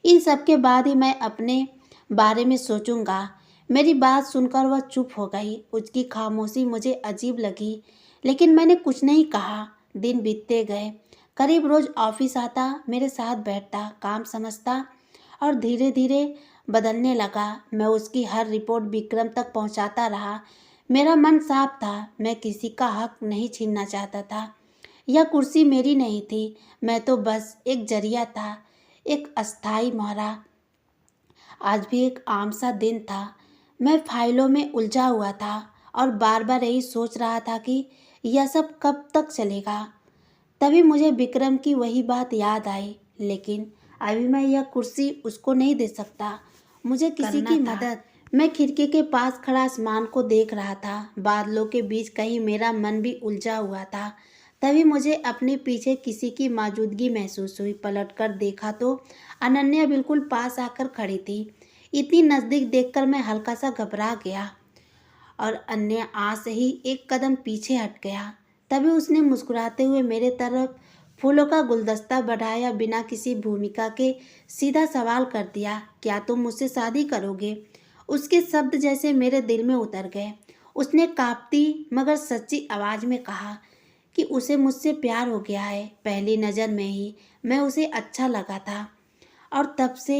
इन सब के बाद ही मैं अपने बारे में सोचूंगा। मेरी बात सुनकर वह चुप हो गई। उसकी खामोशी मुझे अजीब लगी, लेकिन मैंने कुछ नहीं कहा। दिन बीतते गए। करीब रोज ऑफिस आता, मेरे साथ बैठता, काम समझता और धीरे धीरे बदलने लगा। मैं उसकी हर रिपोर्ट विक्रम तक पहुंचाता रहा। मेरा मन साफ था, मैं किसी का हक नहीं छीनना चाहता था। यह कुर्सी मेरी नहीं थी, मैं तो बस एक जरिया था, एक अस्थाई मोहरा। आज भी एक आम सा दिन था। मैं फाइलों में उलझा हुआ था और बार बार यही सोच रहा था कि यह सब कब तक चलेगा। तभी मुझे विक्रम की वही बात याद आई, लेकिन अभी मैं यह कुर्सी उसको नहीं दे सकता, मुझे किसी की मदद। मैं खिड़की के पास खड़ा आसमान को देख रहा था। बादलों के बीच कहीं मेरा मन भी उलझा हुआ था। तभी मुझे अपने पीछे किसी की मौजूदगी महसूस हुई। पलटकर देखा तो अनन्या बिल्कुल पास आकर खड़ी थी। इतनी नज़दीक देखकर मैं हल्का सा घबरा गया और अन्य आज से ही एक कदम पीछे हट गया। तभी उसने मुस्कुराते हुए मेरे तरफ फूलों का गुलदस्ता बढ़ाया, बिना किसी भूमिका के सीधा सवाल कर दिया, क्या तुम मुझसे शादी करोगे? उसके शब्द जैसे मेरे दिल में उतर गए। उसने कांपती मगर सच्ची आवाज़ में कहा कि उसे मुझसे प्यार हो गया है। पहली नज़र में ही मैं उसे अच्छा लगा था और तब से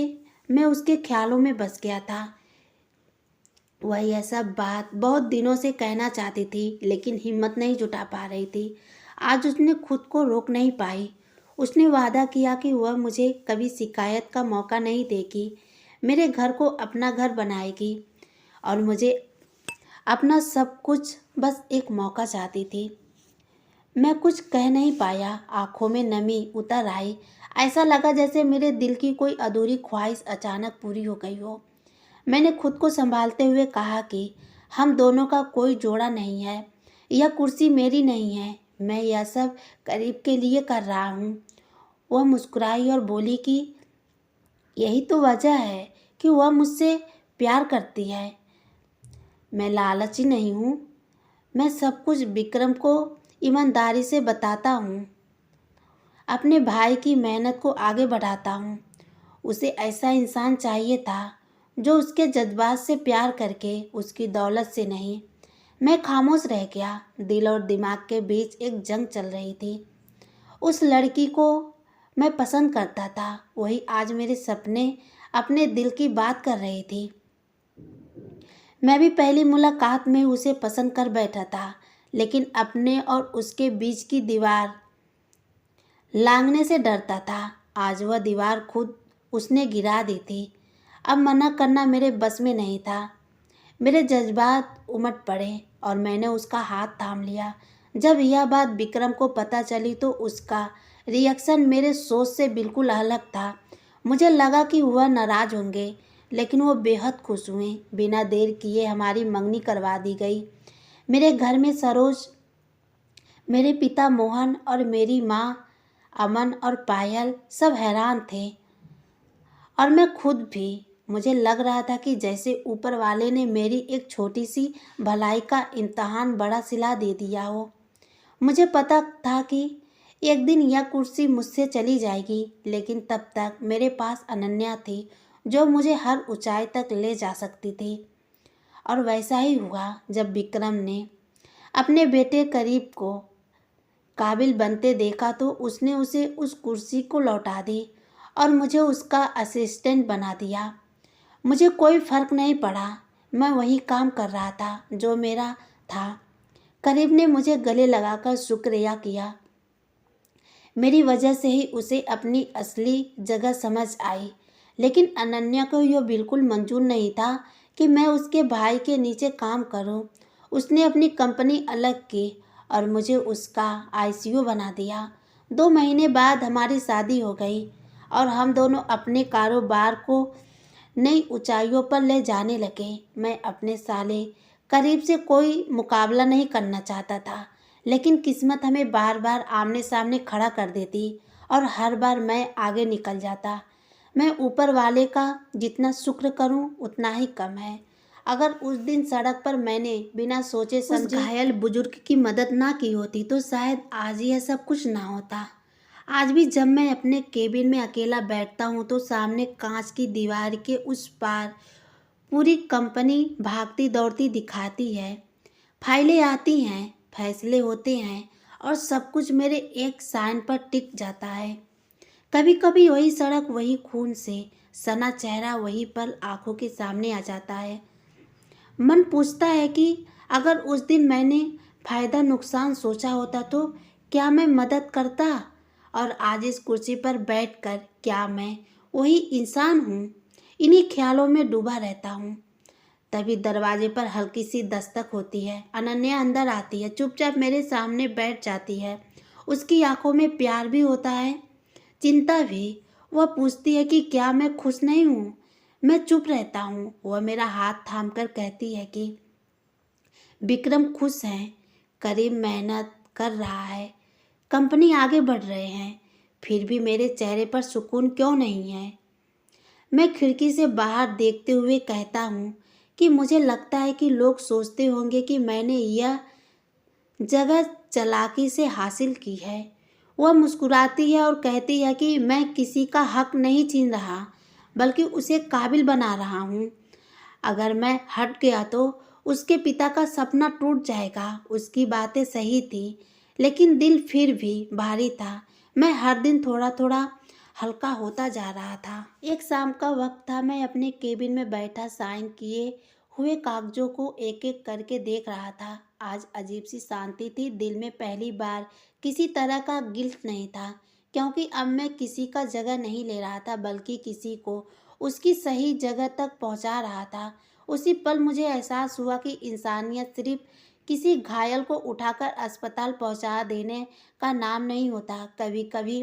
मैं उसके ख्यालों में बस गया था। वह यह सब बात बहुत दिनों से कहना चाहती थी, लेकिन हिम्मत नहीं जुटा पा रही थी। आज उसने खुद को रोक नहीं पाई। उसने वादा किया कि वह मुझे कभी शिकायत का मौका नहीं देगी, मेरे घर को अपना घर बनाएगी और मुझे अपना सब कुछ। बस एक मौका चाहती थी। मैं कुछ कह नहीं पाया। आंखों में नमी उतर आई। ऐसा लगा जैसे मेरे दिल की कोई अधूरी ख्वाहिश अचानक पूरी हो गई हो। मैंने खुद को संभालते हुए कहा कि हम दोनों का कोई जोड़ा नहीं है, यह कुर्सी मेरी नहीं है, मैं यह सब करीब के लिए कर रहा हूँ। वह मुस्कुराई और बोली कि यही तो वजह है कि वह मुझसे प्यार करती है। मैं लालची नहीं हूँ, मैं सब कुछ विक्रम को ईमानदारी से बताता हूँ, अपने भाई की मेहनत को आगे बढ़ाता हूँ। उसे ऐसा इंसान चाहिए था जो उसके जज्बात से प्यार करके, उसकी दौलत से नहीं। मैं खामोश रह गया। दिल और दिमाग के बीच एक जंग चल रही थी। उस लड़की को मैं पसंद करता था, वही आज मेरे सपने अपने दिल की बात कर रही थी। मैं भी पहली मुलाकात में उसे पसंद कर बैठा था, लेकिन अपने और उसके बीच की दीवार लांघने से डरता था। आज वह दीवार खुद उसने गिरा दी थी। अब मना करना मेरे बस में नहीं था। मेरे जज्बात उमड़ पड़े और मैंने उसका हाथ थाम लिया। जब यह बात विक्रम को पता चली तो उसका रिएक्शन मेरे सोच से बिल्कुल अलग था। मुझे लगा कि वह नाराज़ होंगे, लेकिन वो बेहद खुश हुए। बिना देर किए हमारी मंगनी करवा दी गई। मेरे घर में सरोज, मेरे पिता मोहन और मेरी माँ अमन और पायल सब हैरान थे और मैं खुद भी। मुझे लग रहा था कि जैसे ऊपर वाले ने मेरी एक छोटी सी भलाई का इम्तहान बड़ा सिला दे दिया हो। मुझे पता था कि एक दिन यह कुर्सी मुझसे चली जाएगी, लेकिन तब तक मेरे पास अनन्या थी, जो मुझे हर ऊंचाई तक ले जा सकती थी। और वैसा ही हुआ जब विक्रम ने अपने बेटे करीब को काबिल बनते देखा तो उसने उसे उस कुर्सी को लौटा दी और मुझे उसका असिस्टेंट बना दिया। मुझे कोई फ़र्क नहीं पड़ा, मैं वही काम कर रहा था जो मेरा था। करीब ने मुझे गले लगाकर शुक्रिया किया। मेरी वजह से ही उसे अपनी असली जगह समझ आई। लेकिन अनन्या को यह बिल्कुल मंजूर नहीं था कि मैं उसके भाई के नीचे काम करूं। उसने अपनी कंपनी अलग की और मुझे उसका आईसीयू बना दिया। 2 महीने बाद हमारी शादी हो गई और हम दोनों अपने कारोबार को नई ऊंचाइयों पर ले जाने लगे। मैं अपने साले करीब से कोई मुकाबला नहीं करना चाहता था, लेकिन किस्मत हमें बार बार आमने सामने खड़ा कर देती और हर बार मैं आगे निकल जाता। मैं ऊपर वाले का जितना शुक्र करूं उतना ही कम है। अगर उस दिन सड़क पर मैंने बिना सोचे समझे उस घायल बुजुर्ग की मदद ना की होती तो शायद आज यह सब कुछ ना होता। आज भी जब मैं अपने केबिन में अकेला बैठता हूँ तो सामने कांच की दीवार के उस पार पूरी कंपनी भागती दौड़ती दिखाती है। फाइलें आती हैं, फैसले होते हैं और सब कुछ मेरे एक साइन पर टिक जाता है। कभी कभी वही सड़क, वही खून से सना चेहरा वही पल आंखों के सामने आ जाता है। मन पूछता है कि अगर उस दिन मैंने फायदा नुकसान सोचा होता तो क्या मैं मदद करता, और आज इस कुर्सी पर बैठकर क्या मैं वही इंसान हूँ। इन्हीं ख्यालों में डूबा रहता हूँ। तभी दरवाजे पर हल्की सी दस्तक होती है। अनन्या अंदर आती है, चुपचाप मेरे सामने बैठ जाती है। उसकी आंखों में प्यार भी होता है, चिंता भी। वह पूछती है कि क्या मैं खुश नहीं हूँ। मैं चुप रहता हूँ। वह मेरा हाथ थामकर कहती है कि विक्रम खुश है, करीब मेहनत कर रहा है, कंपनी आगे बढ़ रहे हैं, फिर भी मेरे चेहरे पर सुकून क्यों नहीं है। मैं खिड़की से बाहर देखते हुए कहता हूँ कि मुझे लगता है कि लोग सोचते होंगे कि मैंने यह जगह चालाकी से हासिल की है। वह मुस्कुराती है और कहती है कि मैं किसी का हक नहीं छीन रहा, बल्कि उसे काबिल बना रहा हूँ। अगर मैं हट गया तो उसके पिता का सपना टूट जाएगा। उसकी बातें सही थी, लेकिन दिल फिर भी भारी था। मैं हर दिन थोड़ा थोड़ा हल्का होता जा रहा था। एक शाम का वक्त था। मैं अपने केबिन में बैठा साइन किए हुए कागजों को एक एक करके देख रहा था। आज अजीब सी शांति थी दिल में। पहली बार किसी तरह का गिल्ट नहीं था, क्योंकि अब मैं किसी का जगह नहीं ले रहा था, बल्कि किसी को उसकी सही जगह तक पहुंचा रहा था। उसी पल मुझे एहसास हुआ कि इंसानियत सिर्फ किसी घायल को उठाकर अस्पताल पहुंचा देने का नाम नहीं होता। कभी कभी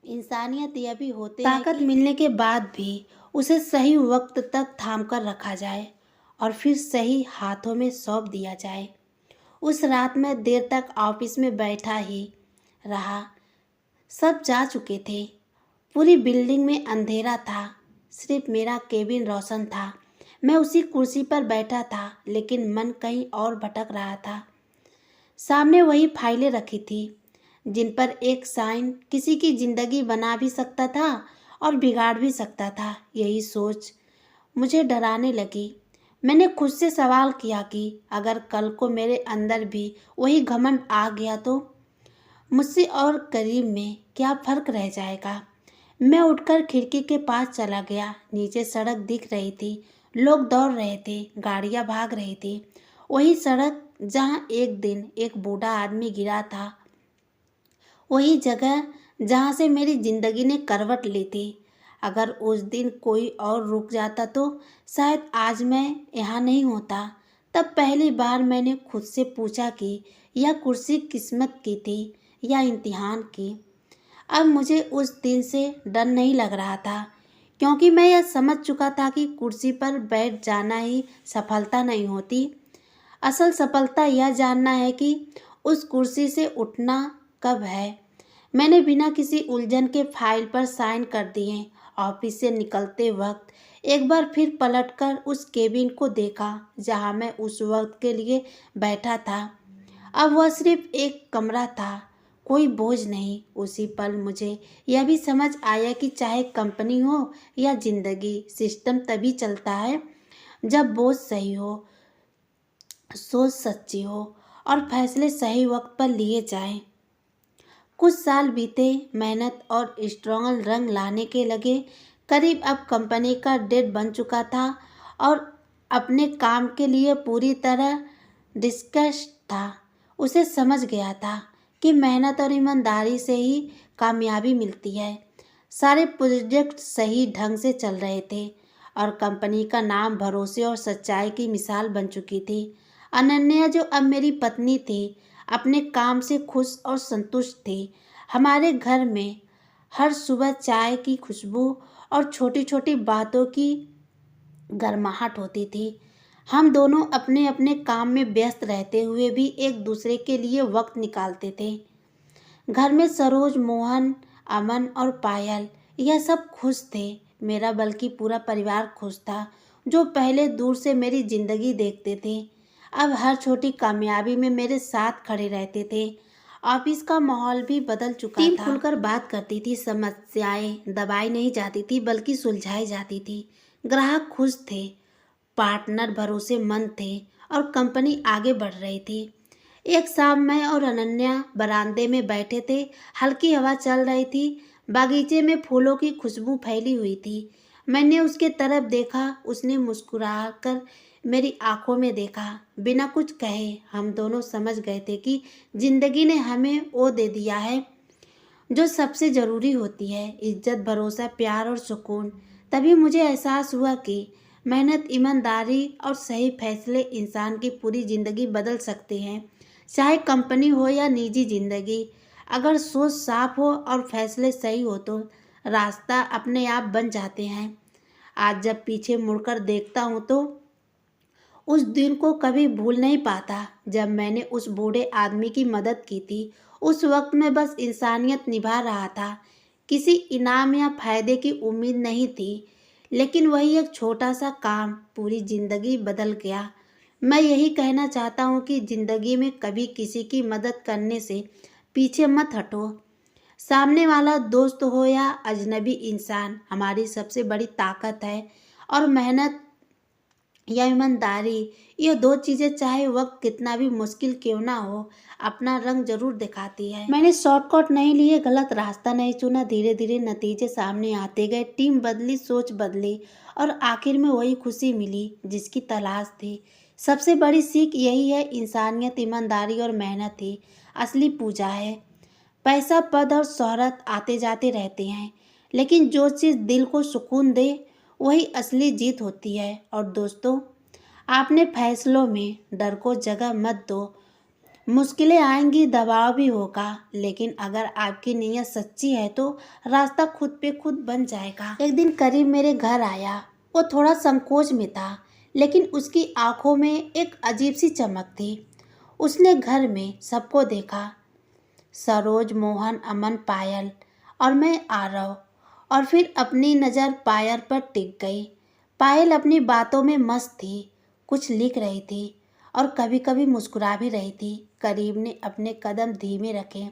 इंसानियत यह भी होती है ताकत मिलने के बाद भी उसे सही वक्त तक थाम कर रखा जाए और फिर सही हाथों में सौंप दिया जाए। उस रात मैं देर तक ऑफिस में बैठा ही रहा। सब जा चुके थे। पूरी बिल्डिंग में अंधेरा था, सिर्फ मेरा केबिन रोशन था। मैं उसी कुर्सी पर बैठा था, लेकिन मन कहीं और भटक रहा था। सामने वही फाइलें रखी थी जिन पर एक साइन किसी की जिंदगी बना भी सकता था और बिगाड़ भी सकता था। यही सोच मुझे डराने लगी। मैंने खुद से सवाल किया कि अगर कल को मेरे अंदर भी वही घमंड आ गया तो मुझसे और करीब में क्या फर्क रह जाएगा। मैं उठकर खिड़की के पास चला गया। नीचे सड़क दिख रही थी, लोग दौड़ रहे थे, गाड़ियां भाग रही थी। वही सड़क जहां एक दिन एक बूढ़ा आदमी गिरा था, वही जगह जहां से मेरी जिंदगी ने करवट ली थी। अगर उस दिन कोई और रुक जाता तो शायद आज मैं यहाँ नहीं होता। तब पहली बार मैंने खुद से पूछा कि यह कुर्सी किस्मत की थी या इम्तिहान की। अब मुझे उस दिन से डर नहीं लग रहा था, क्योंकि मैं यह समझ चुका था कि कुर्सी पर बैठ जाना ही सफलता नहीं होती। असल सफलता यह जानना है कि उस कुर्सी से उठना कब है। मैंने बिना किसी उलझन के फाइल पर साइन कर दिए। ऑफिस से निकलते वक्त एक बार फिर पलटकर उस केबिन को देखा जहां मैं उस वक्त के लिए बैठा था। अब वह सिर्फ एक कमरा था, कोई बोझ नहीं। उसी पल मुझे यह भी समझ आया कि चाहे कंपनी हो या जिंदगी, सिस्टम तभी चलता है जब बोझ सही हो, सोच सच्ची हो और फैसले सही वक्त पर लिए जाएं। कुछ साल बीते, मेहनत और स्ट्रगल रंग लाने के लगे। करीब अब कंपनी का डेट बन चुका था और अपने काम के लिए पूरी तरह डिस्कस था। उसे समझ गया था कि मेहनत और ईमानदारी से ही कामयाबी मिलती है। सारे प्रोजेक्ट सही ढंग से चल रहे थे और कंपनी का नाम भरोसे और सच्चाई की मिसाल बन चुकी थी। अनन्या, जो अब मेरी पत्नी थी, अपने काम से खुश और संतुष्ट थी। हमारे घर में हर सुबह चाय की खुशबू और छोटी छोटी बातों की गर्माहट होती थी। हम दोनों अपने अपने काम में व्यस्त रहते हुए भी एक दूसरे के लिए वक्त निकालते थे। घर में सरोज, मोहन, अमन और पायल, यह सब खुश थे। मेरा बल्कि पूरा परिवार खुश था। जो पहले दूर से मेरी जिंदगी देखते थे, अब हर छोटी कामयाबी में मेरे साथ खड़े रहते थे। ऑफिस का माहौल भी बदल चुका था। टीम खुलकर बात करती थी, समस्याएं दबाई नहीं जाती थी बल्कि सुलझाई जाती थी। ग्राहक खुश थे, पार्टनर भरोसेमंद थे और कंपनी आगे बढ़ रही थी। एक शाम मैं और अनन्या बरामदे में बैठे थे। हल्की हवा चल रही थी। बागीचे में फूलों की खुशबू फैली हुई थी। मैंने उसके तरफ देखा, उसने मुस्कुराकर मेरी आंखों में देखा। बिना कुछ कहे हम दोनों समझ गए थे कि जिंदगी ने हमें वो दे दिया है जो सबसे ज़रूरी होती है, इज्जत, भरोसा, प्यार और सुकून। तभी मुझे एहसास हुआ कि मेहनत, ईमानदारी और सही फैसले इंसान की पूरी ज़िंदगी बदल सकते हैं। चाहे कंपनी हो या निजी ज़िंदगी, अगर सोच साफ हो और फैसले सही हो तो रास्ता अपने आप बन जाते हैं। आज जब पीछे मुड़कर देखता हूँ तो उस दिन को कभी भूल नहीं पाता जब मैंने उस बूढ़े आदमी की मदद की थी। उस वक्त मैं बस इंसानियत निभा रहा था। किसी इनाम या फायदे की उम्मीद नहीं थी, लेकिन वही एक छोटा सा काम पूरी जिंदगी बदल गया। मैं यही कहना चाहता हूँ कि जिंदगी में कभी किसी की मदद करने से पीछे मत हटो। सामने वाला दोस्त हो या अजनबी इंसान, हमारी सबसे बड़ी ताकत है। और मेहनत या ईमानदारी, ये दो चीज़ें चाहे वक्त कितना भी मुश्किल क्यों ना हो, अपना रंग जरूर दिखाती है। मैंने शॉर्टकट नहीं लिए, गलत रास्ता नहीं चुना। धीरे धीरे नतीजे सामने आते गए। टीम बदली, सोच बदली और आखिर में वही खुशी मिली जिसकी तलाश थी। सबसे बड़ी सीख यही है, इंसानियत, ईमानदारी और मेहनत ही असली पूजा है। पैसा, पद और शोहरत आते जाते रहते हैं, लेकिन जो चीज़ दिल को सुकून दे वही असली जीत होती है। और दोस्तों, आपने फैसलों में डर को जगह मत दो। मुश्किलें आएंगी, दबाव भी होगा, लेकिन अगर आपकी नीयत सच्ची है तो रास्ता खुद पे खुद बन जाएगा। एक दिन करीब मेरे घर आया। वो थोड़ा संकोच में था, लेकिन उसकी आंखों में एक अजीब सी चमक थी। उसने घर में सबको देखा, सरोज, मोहन, अमन, पायल और मैं आरव, और फिर अपनी नज़र पायल पर टिक गई। पायल अपनी बातों में मस्त थी, कुछ लिख रही थी और कभी कभी मुस्कुरा भी रही थी। करीब ने अपने कदम धीमे रखे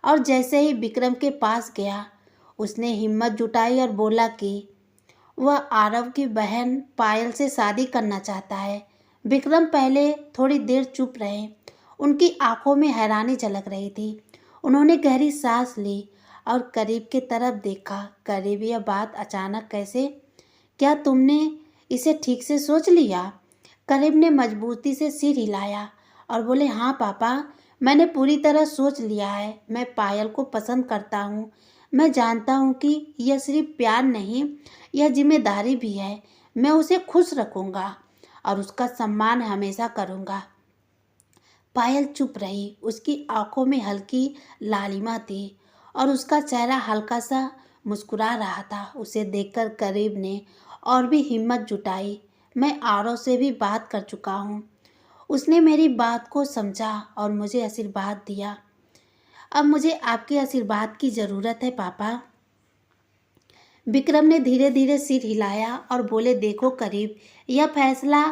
और जैसे ही विक्रम के पास गया, उसने हिम्मत जुटाई और बोला कि वह आरव की बहन पायल से शादी करना चाहता है। विक्रम पहले थोड़ी देर चुप रहे। उनकी आंखों में हैरानी झलक रही थी। उन्होंने गहरी सांस ली और करीब की तरफ देखा। करीब, यह बात अचानक कैसे? क्या तुमने इसे ठीक से सोच लिया? करीब ने मजबूती से सिर हिलाया और बोले, हाँ पापा, मैंने पूरी तरह सोच लिया है। मैं पायल को पसंद करता हूँ। मैं जानता हूँ कि यह सिर्फ प्यार नहीं, यह जिम्मेदारी भी है। मैं उसे खुश रखूँगा और उसका सम्मान हमेशा करूँगा। पायल चुप रही। उसकी आंखों में हल्की लालिमा थी और उसका चेहरा हल्का सा मुस्कुरा रहा था। उसे देखकर करीब ने और भी हिम्मत जुटाई। मैं आरव से भी बात कर चुका हूँ। उसने मेरी बात को समझा और मुझे आशीर्वाद दिया। अब मुझे आपके आशीर्वाद की ज़रूरत है पापा। विक्रम ने धीरे धीरे सिर हिलाया और बोले, देखो करीब, यह फैसला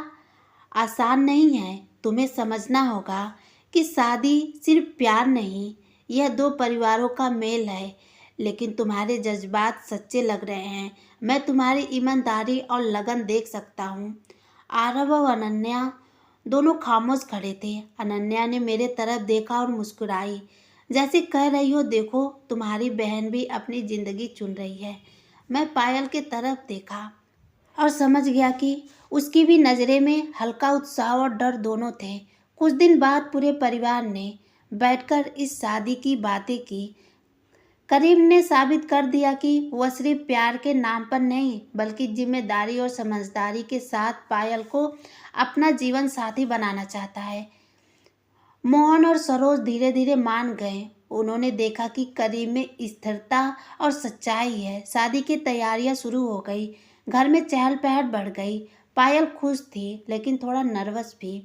आसान नहीं है। तुम्हें समझना होगा कि शादी सिर्फ प्यार नहीं, यह दो परिवारों का मेल है, लेकिन तुम्हारे जज्बात सच्चे लग रहे हैं। मैं तुम्हारी ईमानदारी और लगन देख सकता हूँ। आरव और अनन्या दोनों खामोश खड़े थे। अनन्या ने मेरे तरफ देखा और मुस्कुराई, जैसे कह रही हो, देखो तुम्हारी बहन भी अपनी जिंदगी चुन रही है। मैं पायल के तरफ देखा और समझ गया कि उसकी भी नज़रें में हल्का उत्साह और डर दोनों थे। कुछ दिन बाद पूरे परिवार ने बैठकर इस शादी की बातें की। करीम ने साबित कर दिया कि वह सिर्फ प्यार के नाम पर नहीं, बल्कि जिम्मेदारी और समझदारी के साथ पायल को अपना जीवन साथी बनाना चाहता है। मोहन और सरोज धीरे धीरे मान गए। उन्होंने देखा कि करीम में स्थिरता और सच्चाई है। शादी की तैयारियां शुरू हो गई। घर में चहल पहल बढ़ गई। पायल खुश थी, लेकिन थोड़ा नर्वस भी।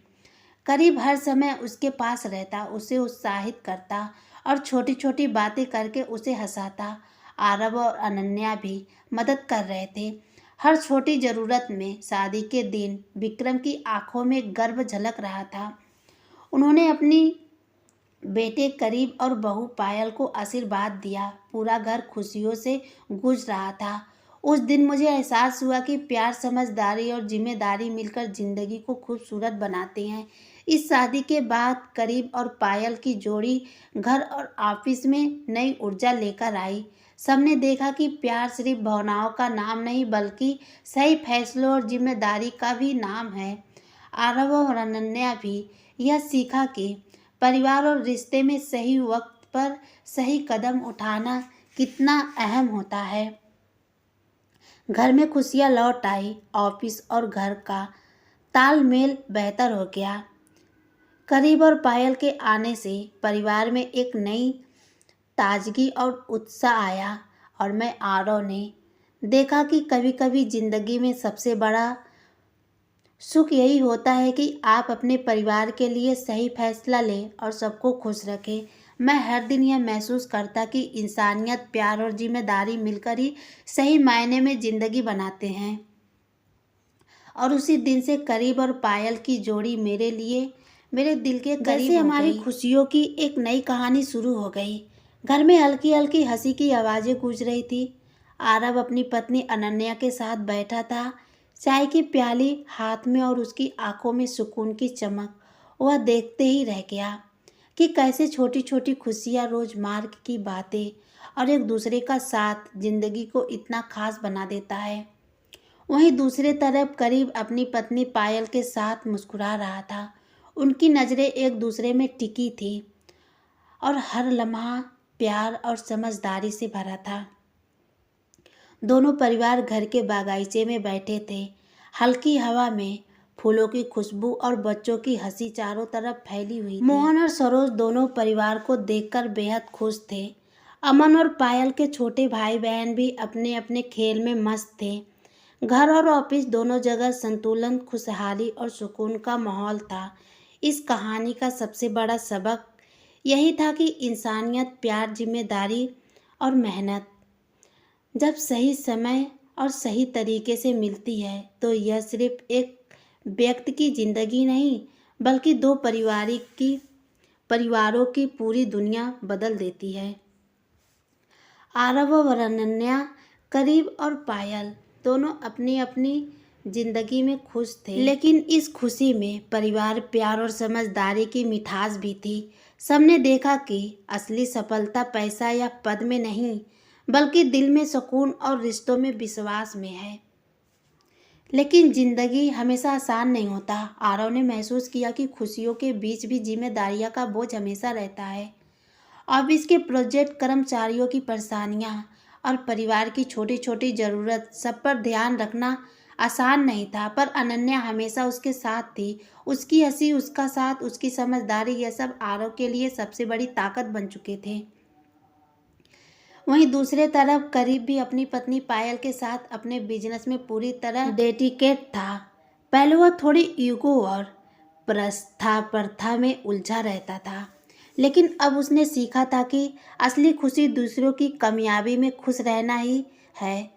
करीब हर समय उसके पास रहता, उसे उत्साहित करता और छोटी छोटी बातें करके उसे हंसाता। आरव और अनन्या भी मदद कर रहे थे, हर छोटी ज़रूरत में। शादी के दिन विक्रम की आंखों में गर्व झलक रहा था। उन्होंने अपनी बेटे करीब और बहू पायल को आशीर्वाद दिया। पूरा घर खुशियों से गूंज रहा था। उस दिन मुझे एहसास हुआ कि प्यार, समझदारी और जिम्मेदारी मिलकर जिंदगी को खूबसूरत बनाते हैं। इस शादी के बाद करीब और पायल की जोड़ी घर और ऑफिस में नई ऊर्जा लेकर आई। सबने देखा कि प्यार सिर्फ भावनाओं का नाम नहीं, बल्कि सही फैसलों और जिम्मेदारी का भी नाम है। आरव और अनन्या भी यह सीखा कि परिवार और रिश्ते में सही वक्त पर सही कदम उठाना कितना अहम होता है। घर में खुशियाँ लौट आई। ऑफिस और घर का तालमेल बेहतर हो गया। करीब और पायल के आने से परिवार में एक नई ताजगी और उत्साह आया। और मैं आरव ने देखा कि कभी कभी जिंदगी में सबसे बड़ा सुख यही होता है कि आप अपने परिवार के लिए सही फैसला लें और सबको खुश रखें। मैं हर दिन यह महसूस करता कि इंसानियत, प्यार और जिम्मेदारी मिलकर ही सही मायने में ज़िंदगी बनाते हैं। और उसी दिन से करीब और पायल की जोड़ी मेरे लिए मेरे दिल के करीब हो हमारी गई। खुशियों की एक नई कहानी शुरू हो गई। घर में हल्की हल्की हंसी की आवाज़ें गूंज रही थी। आरव अपनी पत्नी अनन्या के साथ बैठा था, चाय की प्याली हाथ में और उसकी आंखों में सुकून की चमक। वह देखते ही रह गया कि कैसे छोटी छोटी खुशियाँ, रोजमार्ग की बातें और एक दूसरे का साथ जिंदगी को इतना खास बना देता है। वहीं दूसरे तरफ करीब अपनी पत्नी पायल के साथ मुस्कुरा रहा था। उनकी नज़रें एक दूसरे में टिकी थी और हर लम्हा प्यार और समझदारी से भरा था। दोनों परिवार घर के बागीचे में बैठे थे। हल्की हवा में फूलों की खुशबू और बच्चों की हंसी चारों तरफ फैली हुई थी। मोहन और सरोज दोनों परिवार को देखकर बेहद खुश थे। अमन और पायल के छोटे भाई बहन भी अपने अपने खेल में मस्त थे। घर और ऑफिस दोनों जगह संतुलन, खुशहाली और सुकून का माहौल था। इस कहानी का सबसे बड़ा सबक यही था कि इंसानियत, प्यार, जिम्मेदारी और मेहनत जब सही समय और सही तरीके से मिलती है तो यह सिर्फ एक व्यक्ति की ज़िंदगी नहीं, बल्कि दो परिवारों की पूरी दुनिया बदल देती है। आरव और अनन्या, करीब और पायल दोनों अपनी अपनी जिंदगी में खुश थे, लेकिन इस खुशी में परिवार, प्यार और समझदारी की मिठास भी थी। सबने देखा कि असली सफलता पैसा या पद में नहीं, बल्कि दिल में सुकून और रिश्तों में विश्वास में है। लेकिन जिंदगी हमेशा आसान नहीं होता। आरव ने महसूस किया कि खुशियों के बीच भी जिम्मेदारियां का बोझ हमेशा रहता है। ऑफिस के प्रोजेक्ट, कर्मचारियों की परेशानियां और परिवार की छोटी छोटी ज़रूरत, सब पर ध्यान रखना आसान नहीं था। पर अनन्या हमेशा उसके साथ थी। उसकी हंसी, उसका साथ, उसकी समझदारी, यह सब आरव के लिए सबसे बड़ी ताकत बन चुके थे। वहीं दूसरे तरफ करीब भी अपनी पत्नी पायल के साथ अपने बिजनेस में पूरी तरह डेडिकेट था। पहले वह थोड़ी ईगो और प्रथा में उलझा रहता था, लेकिन अब उसने सीखा था कि असली खुशी दूसरों की कामयाबी में खुश रहना ही है।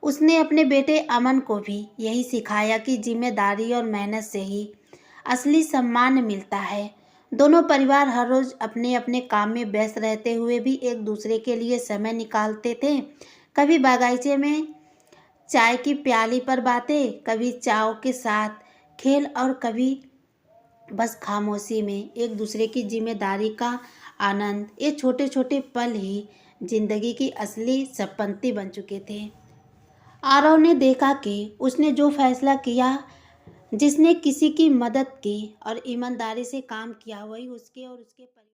उसने अपने बेटे अमन को भी यही सिखाया कि जिम्मेदारी और मेहनत से ही असली सम्मान मिलता है। दोनों परिवार हर रोज अपने अपने काम में व्यस्त रहते हुए भी एक दूसरे के लिए समय निकालते थे। कभी बागीचे में चाय की प्याली पर बातें, कभी चाव के साथ खेल और कभी बस खामोशी में एक दूसरे की जिम्मेदारी का आनंद। ये छोटे छोटे पल ही जिंदगी की असली संपत्ति बन चुके थे। आरव ने देखा कि उसने जो फैसला किया, जिसने किसी की मदद की और ईमानदारी से काम किया, वही उसके और उसके परिवार